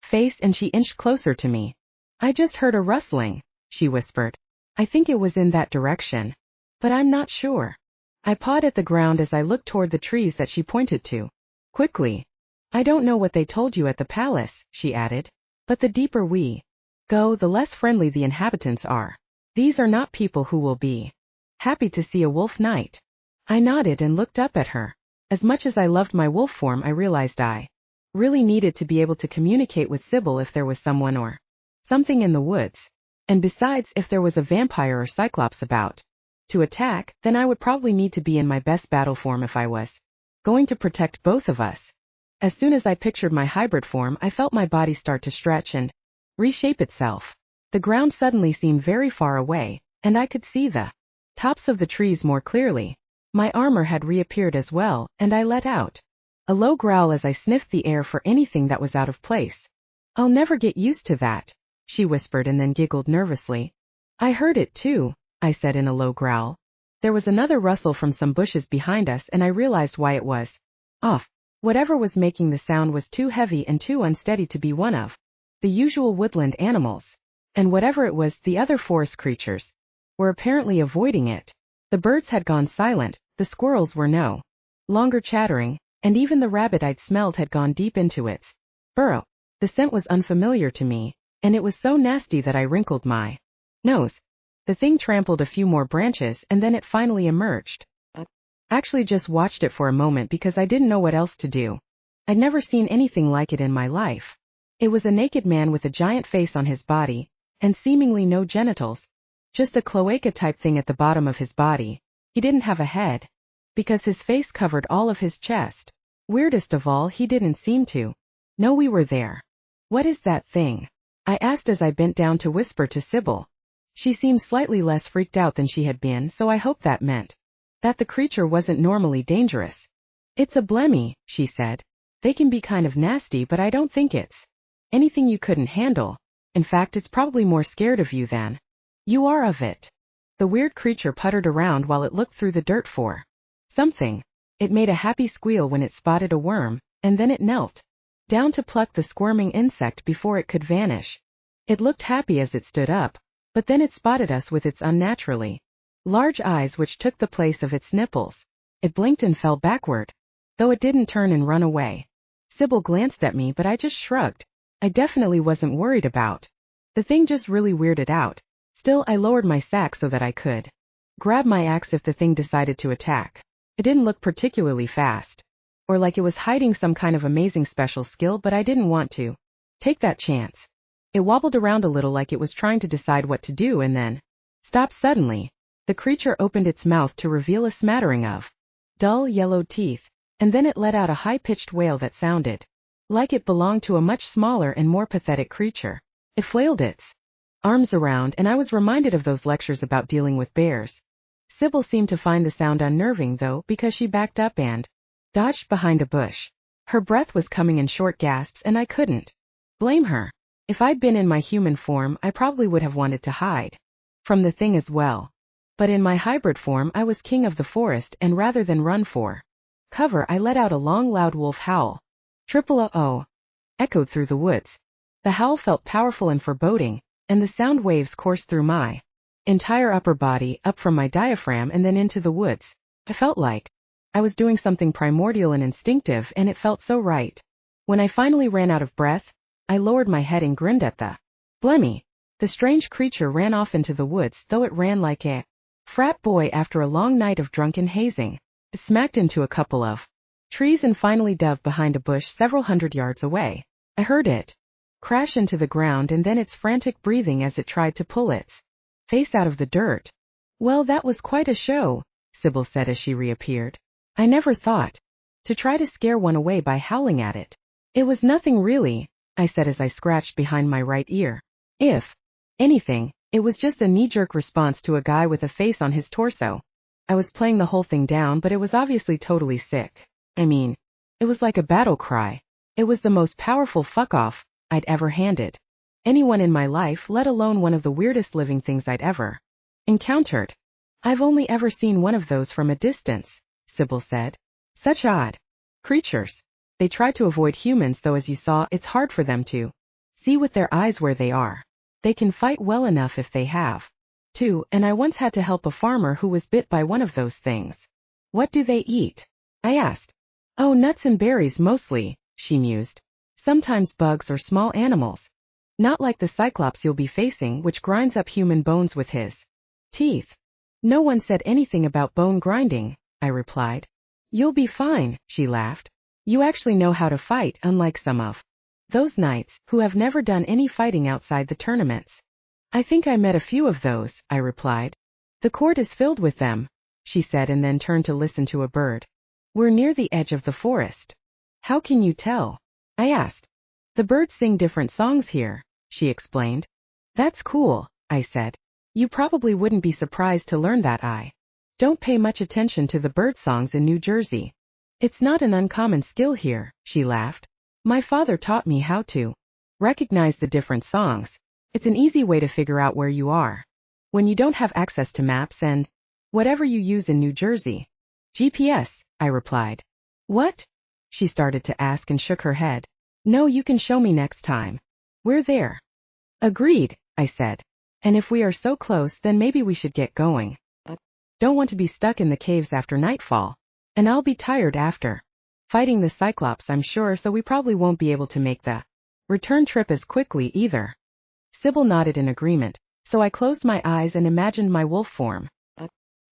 face, and she inched closer to me. I just heard a rustling, she whispered. I think it was in that direction, but I'm not sure. I pawed at the ground as I looked toward the trees that she pointed to. Quickly. I don't know what they told you at the palace, she added, but the deeper we go, the less friendly the inhabitants are. These are not people who will be happy to see a wolf knight. I nodded and looked up at her. As much as I loved my wolf form, I realized I really needed to be able to communicate with Sybil if there was someone or something in the woods. And besides, if there was a vampire or cyclops about to attack, then I would probably need to be in my best battle form if I was going to protect both of us. As soon as I pictured my hybrid form, I felt my body start to stretch and reshape itself. The ground suddenly seemed very far away, and I could see the tops of the trees more clearly. My armor had reappeared as well, and I let out a low growl as I sniffed the air for anything that was out of place. I'll never get used to that, she whispered and then giggled nervously. I heard it too, I said in a low growl. There was another rustle from some bushes behind us, and I realized why it was off. Whatever was making the sound was too heavy and too unsteady to be one of the usual woodland animals. And whatever it was, the other forest creatures were apparently avoiding it. The birds had gone silent, the squirrels were no longer chattering, and even the rabbit I'd smelled had gone deep into its burrow. The scent was unfamiliar to me, and it was so nasty that I wrinkled my nose. The thing trampled a few more branches, and then it finally emerged. I actually just watched it for a moment because I didn't know what else to do. I'd never seen anything like it in my life. It was a naked man with a giant face on his body, and seemingly no genitals. Just a cloaca-type thing at the bottom of his body. He didn't have a head, because his face covered all of his chest. Weirdest of all, he didn't seem to know we were there. What is that thing? I asked as I bent down to whisper to Sybil. She seemed slightly less freaked out than she had been, so I hoped that meant that the creature wasn't normally dangerous. It's a blemmy, she said. They can be kind of nasty, but I don't think it's anything you couldn't handle. In fact, it's probably more scared of you than you are of it. The weird creature puttered around while it looked through the dirt for something. It made a happy squeal when it spotted a worm, and then it knelt down to pluck the squirming insect before it could vanish. It looked happy as it stood up, but then it spotted us with its unnaturally large eyes which took the place of its nipples. It blinked and fell backward, though it didn't turn and run away. Sybil glanced at me, but I just shrugged. I definitely wasn't worried about the thing, just really weirded out. Still, I lowered my sack so that I could grab my axe if the thing decided to attack. It didn't look particularly fast, or like it was hiding some kind of amazing special skill, but I didn't want to take that chance. It wobbled around a little like it was trying to decide what to do and then stopped suddenly. The creature opened its mouth to reveal a smattering of dull yellow teeth, and then it let out a high-pitched wail that sounded like it belonged to a much smaller and more pathetic creature. It flailed its arms around, and I was reminded of those lectures about dealing with bears. Sybil seemed to find the sound unnerving, though, because she backed up and dodged behind a bush. Her breath was coming in short gasps, and I couldn't blame her. If I'd been in my human form, I probably would have wanted to hide from the thing as well. But in my hybrid form, I was king of the forest, and rather than run for cover, I let out a long, loud wolf howl. Triple-O echoed through the woods. The howl felt powerful and foreboding, and the sound waves coursed through my entire upper body, up from my diaphragm and then into the woods. I felt like I was doing something primordial and instinctive, and it felt so right. When I finally ran out of breath, I lowered my head and grinned at the blemmy. The strange creature ran off into the woods, though it ran like a frat boy after a long night of drunken hazing. It smacked into a couple of trees and finally dove behind a bush several hundred yards away. I heard it crash into the ground and then its frantic breathing as it tried to pull its face out of the dirt. Well, that was quite a show, Sybil said as she reappeared. I never thought to try to scare one away by howling at it. It was nothing really, I said as I scratched behind my right ear. If anything, it was just a knee-jerk response to a guy with a face on his torso. I was playing the whole thing down, but it was obviously totally sick. I mean, it was like a battle cry. It was the most powerful fuck-off I'd ever handed anyone in my life, let alone one of the weirdest living things I'd ever encountered. I've only ever seen one of those from a distance, Sybil said. Such odd creatures. They try to avoid humans, though as you saw, it's hard for them to see with their eyes where they are. They can fight well enough if they have to, and I once had to help a farmer who was bit by one of those things. What do they eat? I asked. Oh, nuts and berries mostly, she mused. Sometimes bugs or small animals. Not like the Cyclops you'll be facing, which grinds up human bones with his teeth. No one said anything about bone grinding, I replied. You'll be fine, she laughed. You actually know how to fight, unlike some of those knights who have never done any fighting outside the tournaments. I think I met a few of those, I replied. The court is filled with them, she said, and then turned to listen to a bird. We're near the edge of the forest. How can you tell? I asked. The birds sing different songs here, she explained. That's cool, I said. You probably wouldn't be surprised to learn that I don't pay much attention to the bird songs in New Jersey. It's not an uncommon skill here, she laughed. My father taught me how to recognize the different songs. It's an easy way to figure out where you are when you don't have access to maps and whatever you use in New Jersey. GPS, I replied. What? She started to ask and shook her head. No, you can show me next time we're there. Agreed, I said. And if we are so close, then maybe we should get going. Don't want to be stuck in the caves after nightfall. And I'll be tired after fighting the Cyclops, I'm sure, so we probably won't be able to make the return trip as quickly either. Sybil nodded in agreement, so I closed my eyes and imagined my wolf form.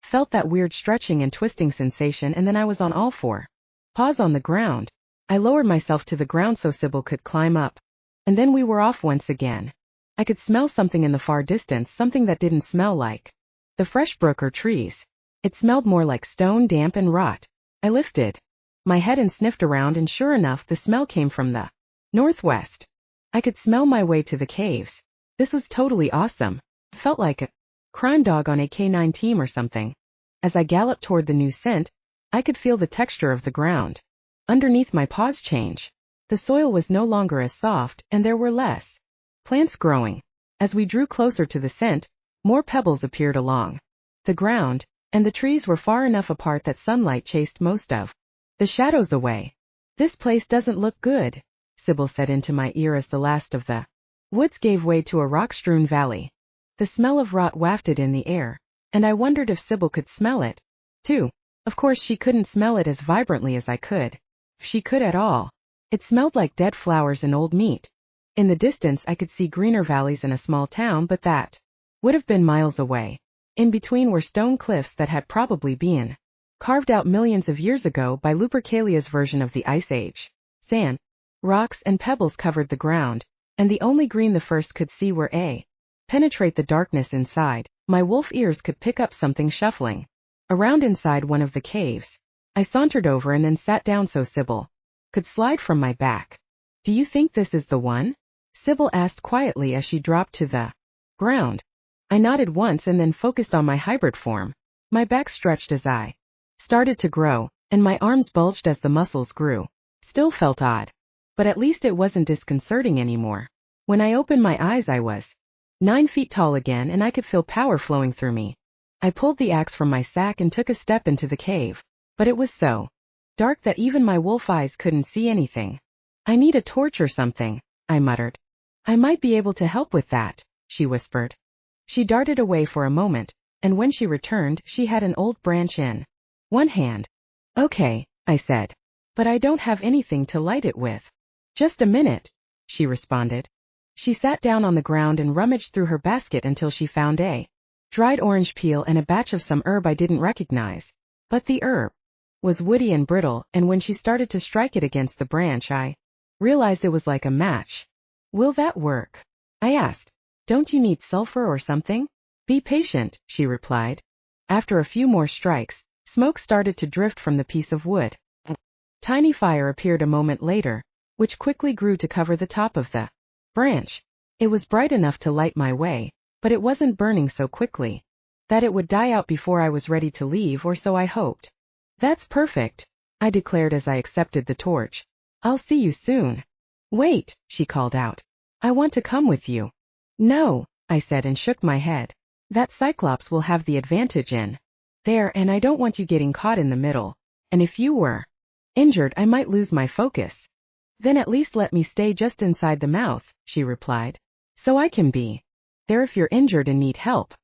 Felt that weird stretching and twisting sensation, and then I was on all four paws on the ground. I lowered myself to the ground so Sybil could climb up, and then we were off once again. I could smell something in the far distance, something that didn't smell like the fresh brook or trees. It smelled more like stone, damp and rot. I lifted my head and sniffed around, and sure enough, the smell came from the northwest. I could smell my way to the caves. This was totally awesome. It felt like a crime dog on a K9 team or something. As I galloped toward the new scent, I could feel the texture of the ground underneath my paws change. The soil was no longer as soft, and there were less plants growing. As we drew closer to the scent, more pebbles appeared along the ground, and the trees were far enough apart that sunlight chased most of the shadows away. "This place doesn't look good," Sybil said into my ear as the last of the woods gave way to a rock-strewn valley. The smell of rot wafted in the air, and I wondered if Sybil could smell it, too. Of course she couldn't smell it as vibrantly as I could, if she could at all. It smelled like dead flowers and old meat. In the distance I could see greener valleys and a small town, but that would have been miles away. In between were stone cliffs that had probably been carved out millions of years ago by Lupercalia's version of the Ice Age. Sand, rocks and pebbles covered the ground, and the only green the first could see were penetrate the darkness inside. My wolf ears could pick up something shuffling around inside one of the caves. I sauntered over and then sat down so Sybil could slide from my back. "Do you think this is the one?" Sybil asked quietly as she dropped to the ground. I nodded once and then focused on my hybrid form. My back stretched as I started to grow, and my arms bulged as the muscles grew. Still felt odd, but at least it wasn't disconcerting anymore. When I opened my eyes I was 9 feet tall again, and I could feel power flowing through me. I pulled the axe from my sack and took a step into the cave, but it was so dark that even my wolf eyes couldn't see anything. "I need a torch or something," I muttered. "I might be able to help with that," she whispered. She darted away for a moment, and when she returned, she had an old branch in one hand. "Okay," I said, "but I don't have anything to light it with." "Just a minute," she responded. She sat down on the ground and rummaged through her basket until she found a dried orange peel and a batch of some herb I didn't recognize. But the herb was woody and brittle, and when she started to strike it against the branch, I realized it was like a match. "Will that work?" I asked. "Don't you need sulfur or something?" "Be patient," she replied. After a few more strikes, smoke started to drift from the piece of wood. A tiny fire appeared a moment later, which quickly grew to cover the top of the branch. It was bright enough to light my way, but it wasn't burning so quickly that it would die out before I was ready to leave, or so I hoped. "That's perfect," I declared as I accepted the torch. "I'll see you soon." "Wait," she called out. "I want to come with you." "No," I said and shook my head. "That Cyclops will have the advantage in there, and I don't want you getting caught in the middle. And if you were injured, I might lose my focus." "Then at least let me stay just inside the mouth," she replied, "so I can be there if you're injured and need help."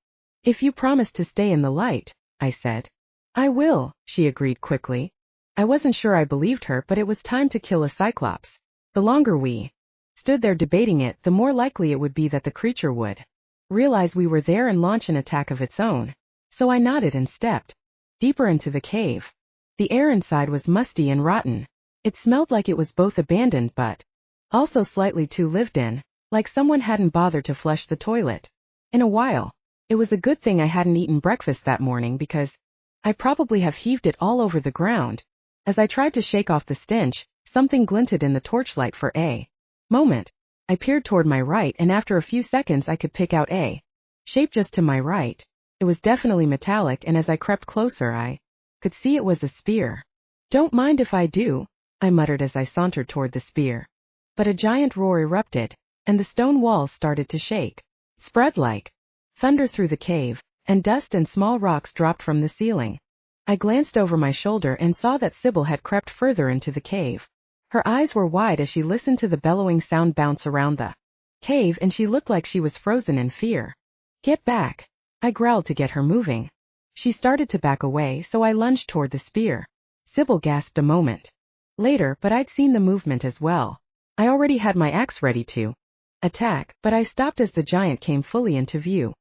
"If you promise to stay in the light," I said. "I will," she agreed quickly. I wasn't sure I believed her, but it was time to kill a Cyclops. The longer we stood there debating it, the more likely it would be that the creature would realize we were there and launch an attack of its own. So I nodded and stepped deeper into the cave. The air inside was musty and rotten. It smelled like it was both abandoned but also slightly too lived in, like someone hadn't bothered to flush the toilet in a while. It was a good thing I hadn't eaten breakfast that morning, because I probably have heaved it all over the ground. As I tried to shake off the stench, something glinted in the torchlight for a moment. I peered toward my right, and after a few seconds I could pick out a shape just to my right. It was definitely metallic, and as I crept closer I could see it was a spear. "Don't mind if I do," I muttered as I sauntered toward the spear. But a giant roar erupted, and the stone walls started to shake. It spread like thunder through the cave, and dust and small rocks dropped from the ceiling. I glanced over my shoulder and saw that Sybil had crept further into the cave. Her eyes were wide as she listened to the bellowing sound bounce around the cave, and she looked like she was frozen in fear. "Get back," I growled to get her moving. She started to back away, so I lunged toward the spear. Sybil gasped a moment later, but I'd seen the movement as well. I already had my axe ready to attack, but I stopped as the giant came fully into view.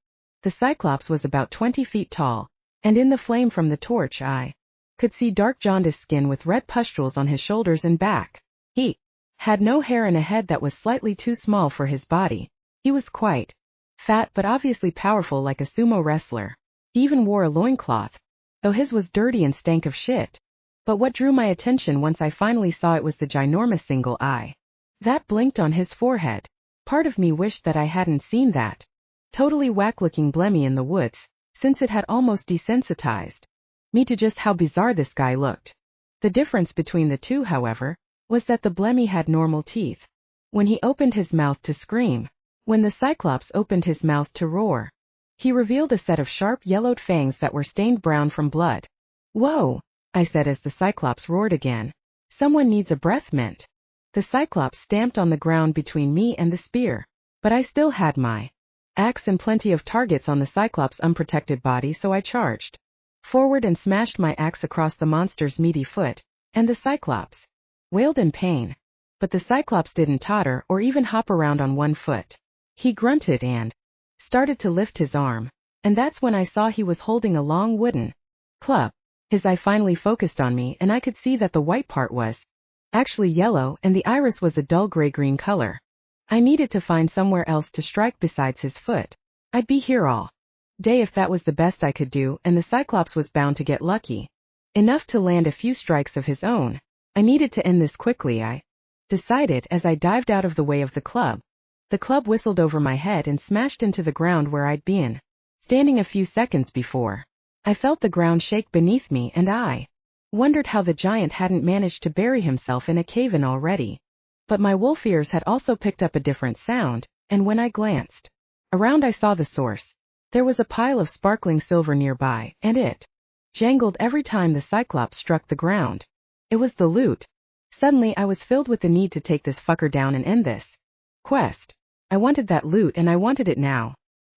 The Cyclops was about 20 feet tall, and in the flame from the torch I could see dark jaundiced skin with red pustules on his shoulders and back. He had no hair and a head that was slightly too small for his body. He was quite fat but obviously powerful like a sumo wrestler. He even wore a loincloth, though his was dirty and stank of shit. But what drew my attention once I finally saw it was the ginormous single eye that blinked on his forehead. Part of me wished that I hadn't seen that totally whack-looking blemmy in the woods, since it had almost desensitized me to just how bizarre this guy looked. The difference between the two, however, was that the blemmy had normal teeth when he opened his mouth to scream. When the Cyclops opened his mouth to roar, he revealed a set of sharp yellowed fangs that were stained brown from blood. "Whoa," I said as the Cyclops roared again. "Someone needs a breath mint." The Cyclops stamped on the ground between me and the spear, but I still had my axe and plenty of targets on the Cyclops' unprotected body, so I charged forward and smashed my axe across the monster's meaty foot, and the Cyclops wailed in pain. But the Cyclops didn't totter or even hop around on one foot. He grunted and started to lift his arm, and that's when I saw he was holding a long wooden club. His eye finally focused on me, and I could see that the white part was actually yellow and the iris was a dull gray-green color. I needed to find somewhere else to strike besides his foot. I'd be here all day if that was the best I could do, and the Cyclops was bound to get lucky enough to land a few strikes of his own. I needed to end this quickly, I decided as I dived out of the way of the club. The club whistled over my head and smashed into the ground where I'd been standing a few seconds before. I felt the ground shake beneath me, and I wondered how the giant hadn't managed to bury himself in a cave-in already. But my wolf ears had also picked up a different sound, and when I glanced around I saw the source. There was a pile of sparkling silver nearby, and it jangled every time the Cyclops struck the ground. It was the loot. Suddenly I was filled with the need to take this fucker down and end this quest. I wanted that loot, and I wanted it now.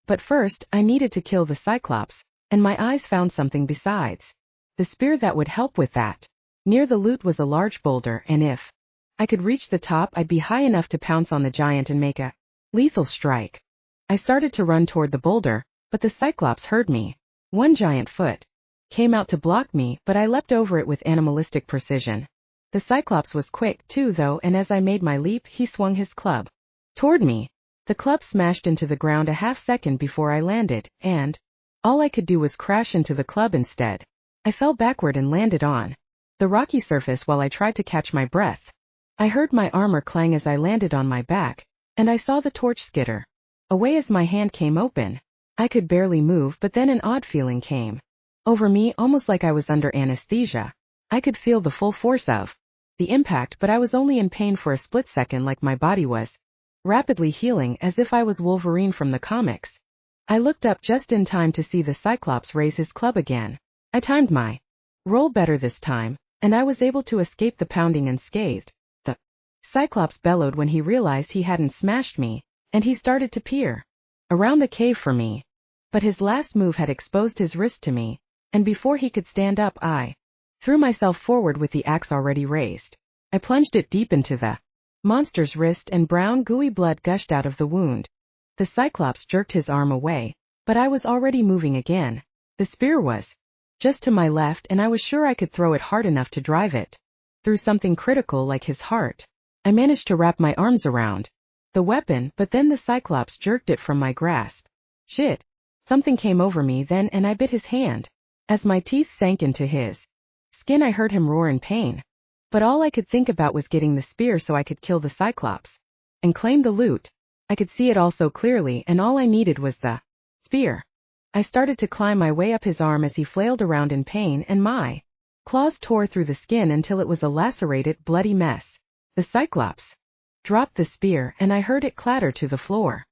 But first, I needed to kill the Cyclops, and my eyes found something besides the spear that would help with that. Near the loot was a large boulder, and if I could reach the top, I'd be high enough to pounce on the giant and make a lethal strike. I started to run toward the boulder, but the Cyclops heard me. One giant foot came out to block me, but I leapt over it with animalistic precision. The Cyclops was quick, too, though, and as I made my leap, he swung his club toward me. The club smashed into the ground a half-second before I landed, and all I could do was crash into the club instead. I fell backward and landed on the rocky surface while I tried to catch my breath. I heard my armor clang as I landed on my back, and I saw the torch skitter away as my hand came open. I could barely move, but then an odd feeling came over me, almost like I was under anesthesia. I could feel the full force of the impact, but I was only in pain for a split second, like my body was rapidly healing, as if I was Wolverine from the comics. I looked up just in time to see the Cyclops raise his club again. I timed my roll better this time, and I was able to escape the pounding unscathed. The Cyclops bellowed when he realized he hadn't smashed me, and he started to peer around the cave for me. But his last move had exposed his wrist to me, and before he could stand up, I threw myself forward with the axe already raised. I plunged it deep into the monster's wrist, and brown, gooey blood gushed out of the wound. The Cyclops jerked his arm away, but I was already moving again. The spear was just to my left, and I was sure I could throw it hard enough to drive it through something critical like his heart. I managed to wrap my arms around the weapon, but then the Cyclops jerked it from my grasp. Shit. Something came over me then, and I bit his hand. As my teeth sank into his skin, I heard him roar in pain. But all I could think about was getting the spear so I could kill the Cyclops and claim the loot. I could see it all so clearly, and all I needed was the spear. I started to climb my way up his arm as he flailed around in pain, and my claws tore through the skin until it was a lacerated, bloody mess. The Cyclops dropped the spear, and I heard it clatter to the floor.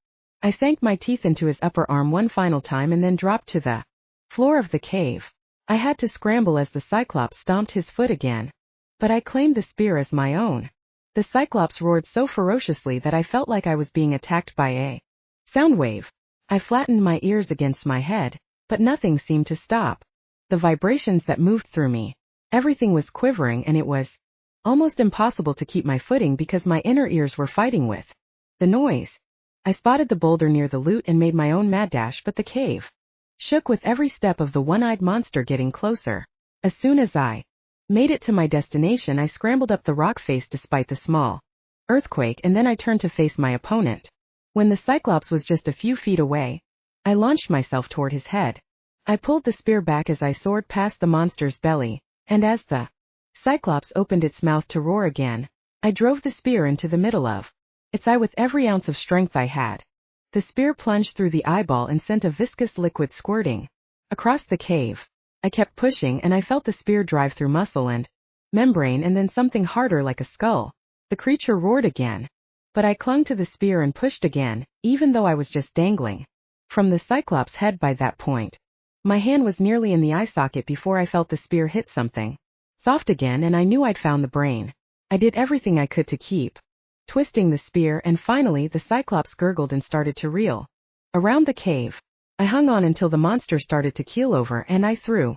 I sank my teeth into his upper arm one final time and then dropped to the floor of the cave. I had to scramble as the Cyclops stomped his foot again. But I claimed the spear as my own. The Cyclops roared so ferociously that I felt like I was being attacked by a sound wave. I flattened my ears against my head, but nothing seemed to stop the vibrations that moved through me. Everything was quivering, and it was almost impossible to keep my footing because my inner ears were fighting with the noise. I spotted the boulder near the loot and made my own mad dash, but the cave shook with every step of the one-eyed monster getting closer. As soon as I made it to my destination, I scrambled up the rock face despite the small earthquake, and then I turned to face my opponent. When the Cyclops was just a few feet away, I launched myself toward his head. I pulled the spear back as I soared past the monster's belly, and as the Cyclops opened its mouth to roar again, I drove the spear into the middle of its eye with every ounce of strength I had. The spear plunged through the eyeball and sent a viscous liquid squirting across the cave. I kept pushing and I felt the spear drive through muscle and membrane and then something harder like a skull. The creature roared again. But I clung to the spear and pushed again, even though I was just dangling from the Cyclops' head by that point. My hand was nearly in the eye socket before I felt the spear hit something soft again, and I knew I'd found the brain. I did everything I could to keep twisting the spear, and finally the Cyclops gurgled and started to reel around the cave. I hung on until the monster started to keel over, and I threw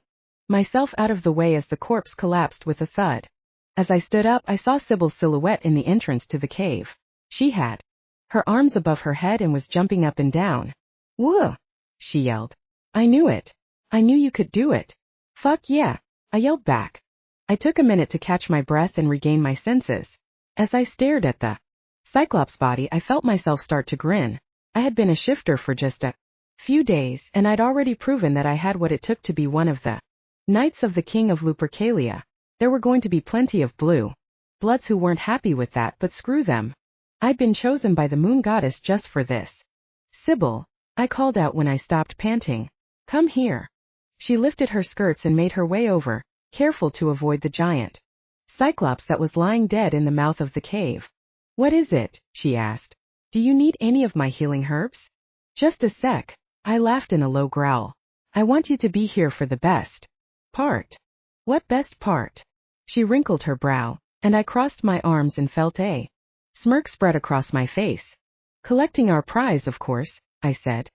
myself out of the way as the corpse collapsed with a thud. As I stood up, I saw Sybil's silhouette in the entrance to the cave. She had her arms above her head and was jumping up and down. "Whoa!" she yelled. "I knew it. I knew you could do it." "Fuck yeah," I yelled back. I took a minute to catch my breath and regain my senses. As I stared at the Cyclops body, I felt myself start to grin. I had been a shifter for just a few days, and I'd already proven that I had what it took to be one of the Knights of the King of Lupercalia. There were going to be plenty of blue bloods who weren't happy with that, but screw them. I'd been chosen by the moon goddess just for this. "Sybil," I called out when I stopped panting. "Come here." She lifted her skirts and made her way over, careful to avoid the giant Cyclops that was lying dead in the mouth of the cave. "What is it?" she asked. "Do you need any of my healing herbs?" "Just a sec," I laughed in a low growl. "I want you to be here for the best part." "What best part?" She wrinkled her brow, and I crossed my arms and felt a smirk spread across my face. "Collecting our prize, of course," I said.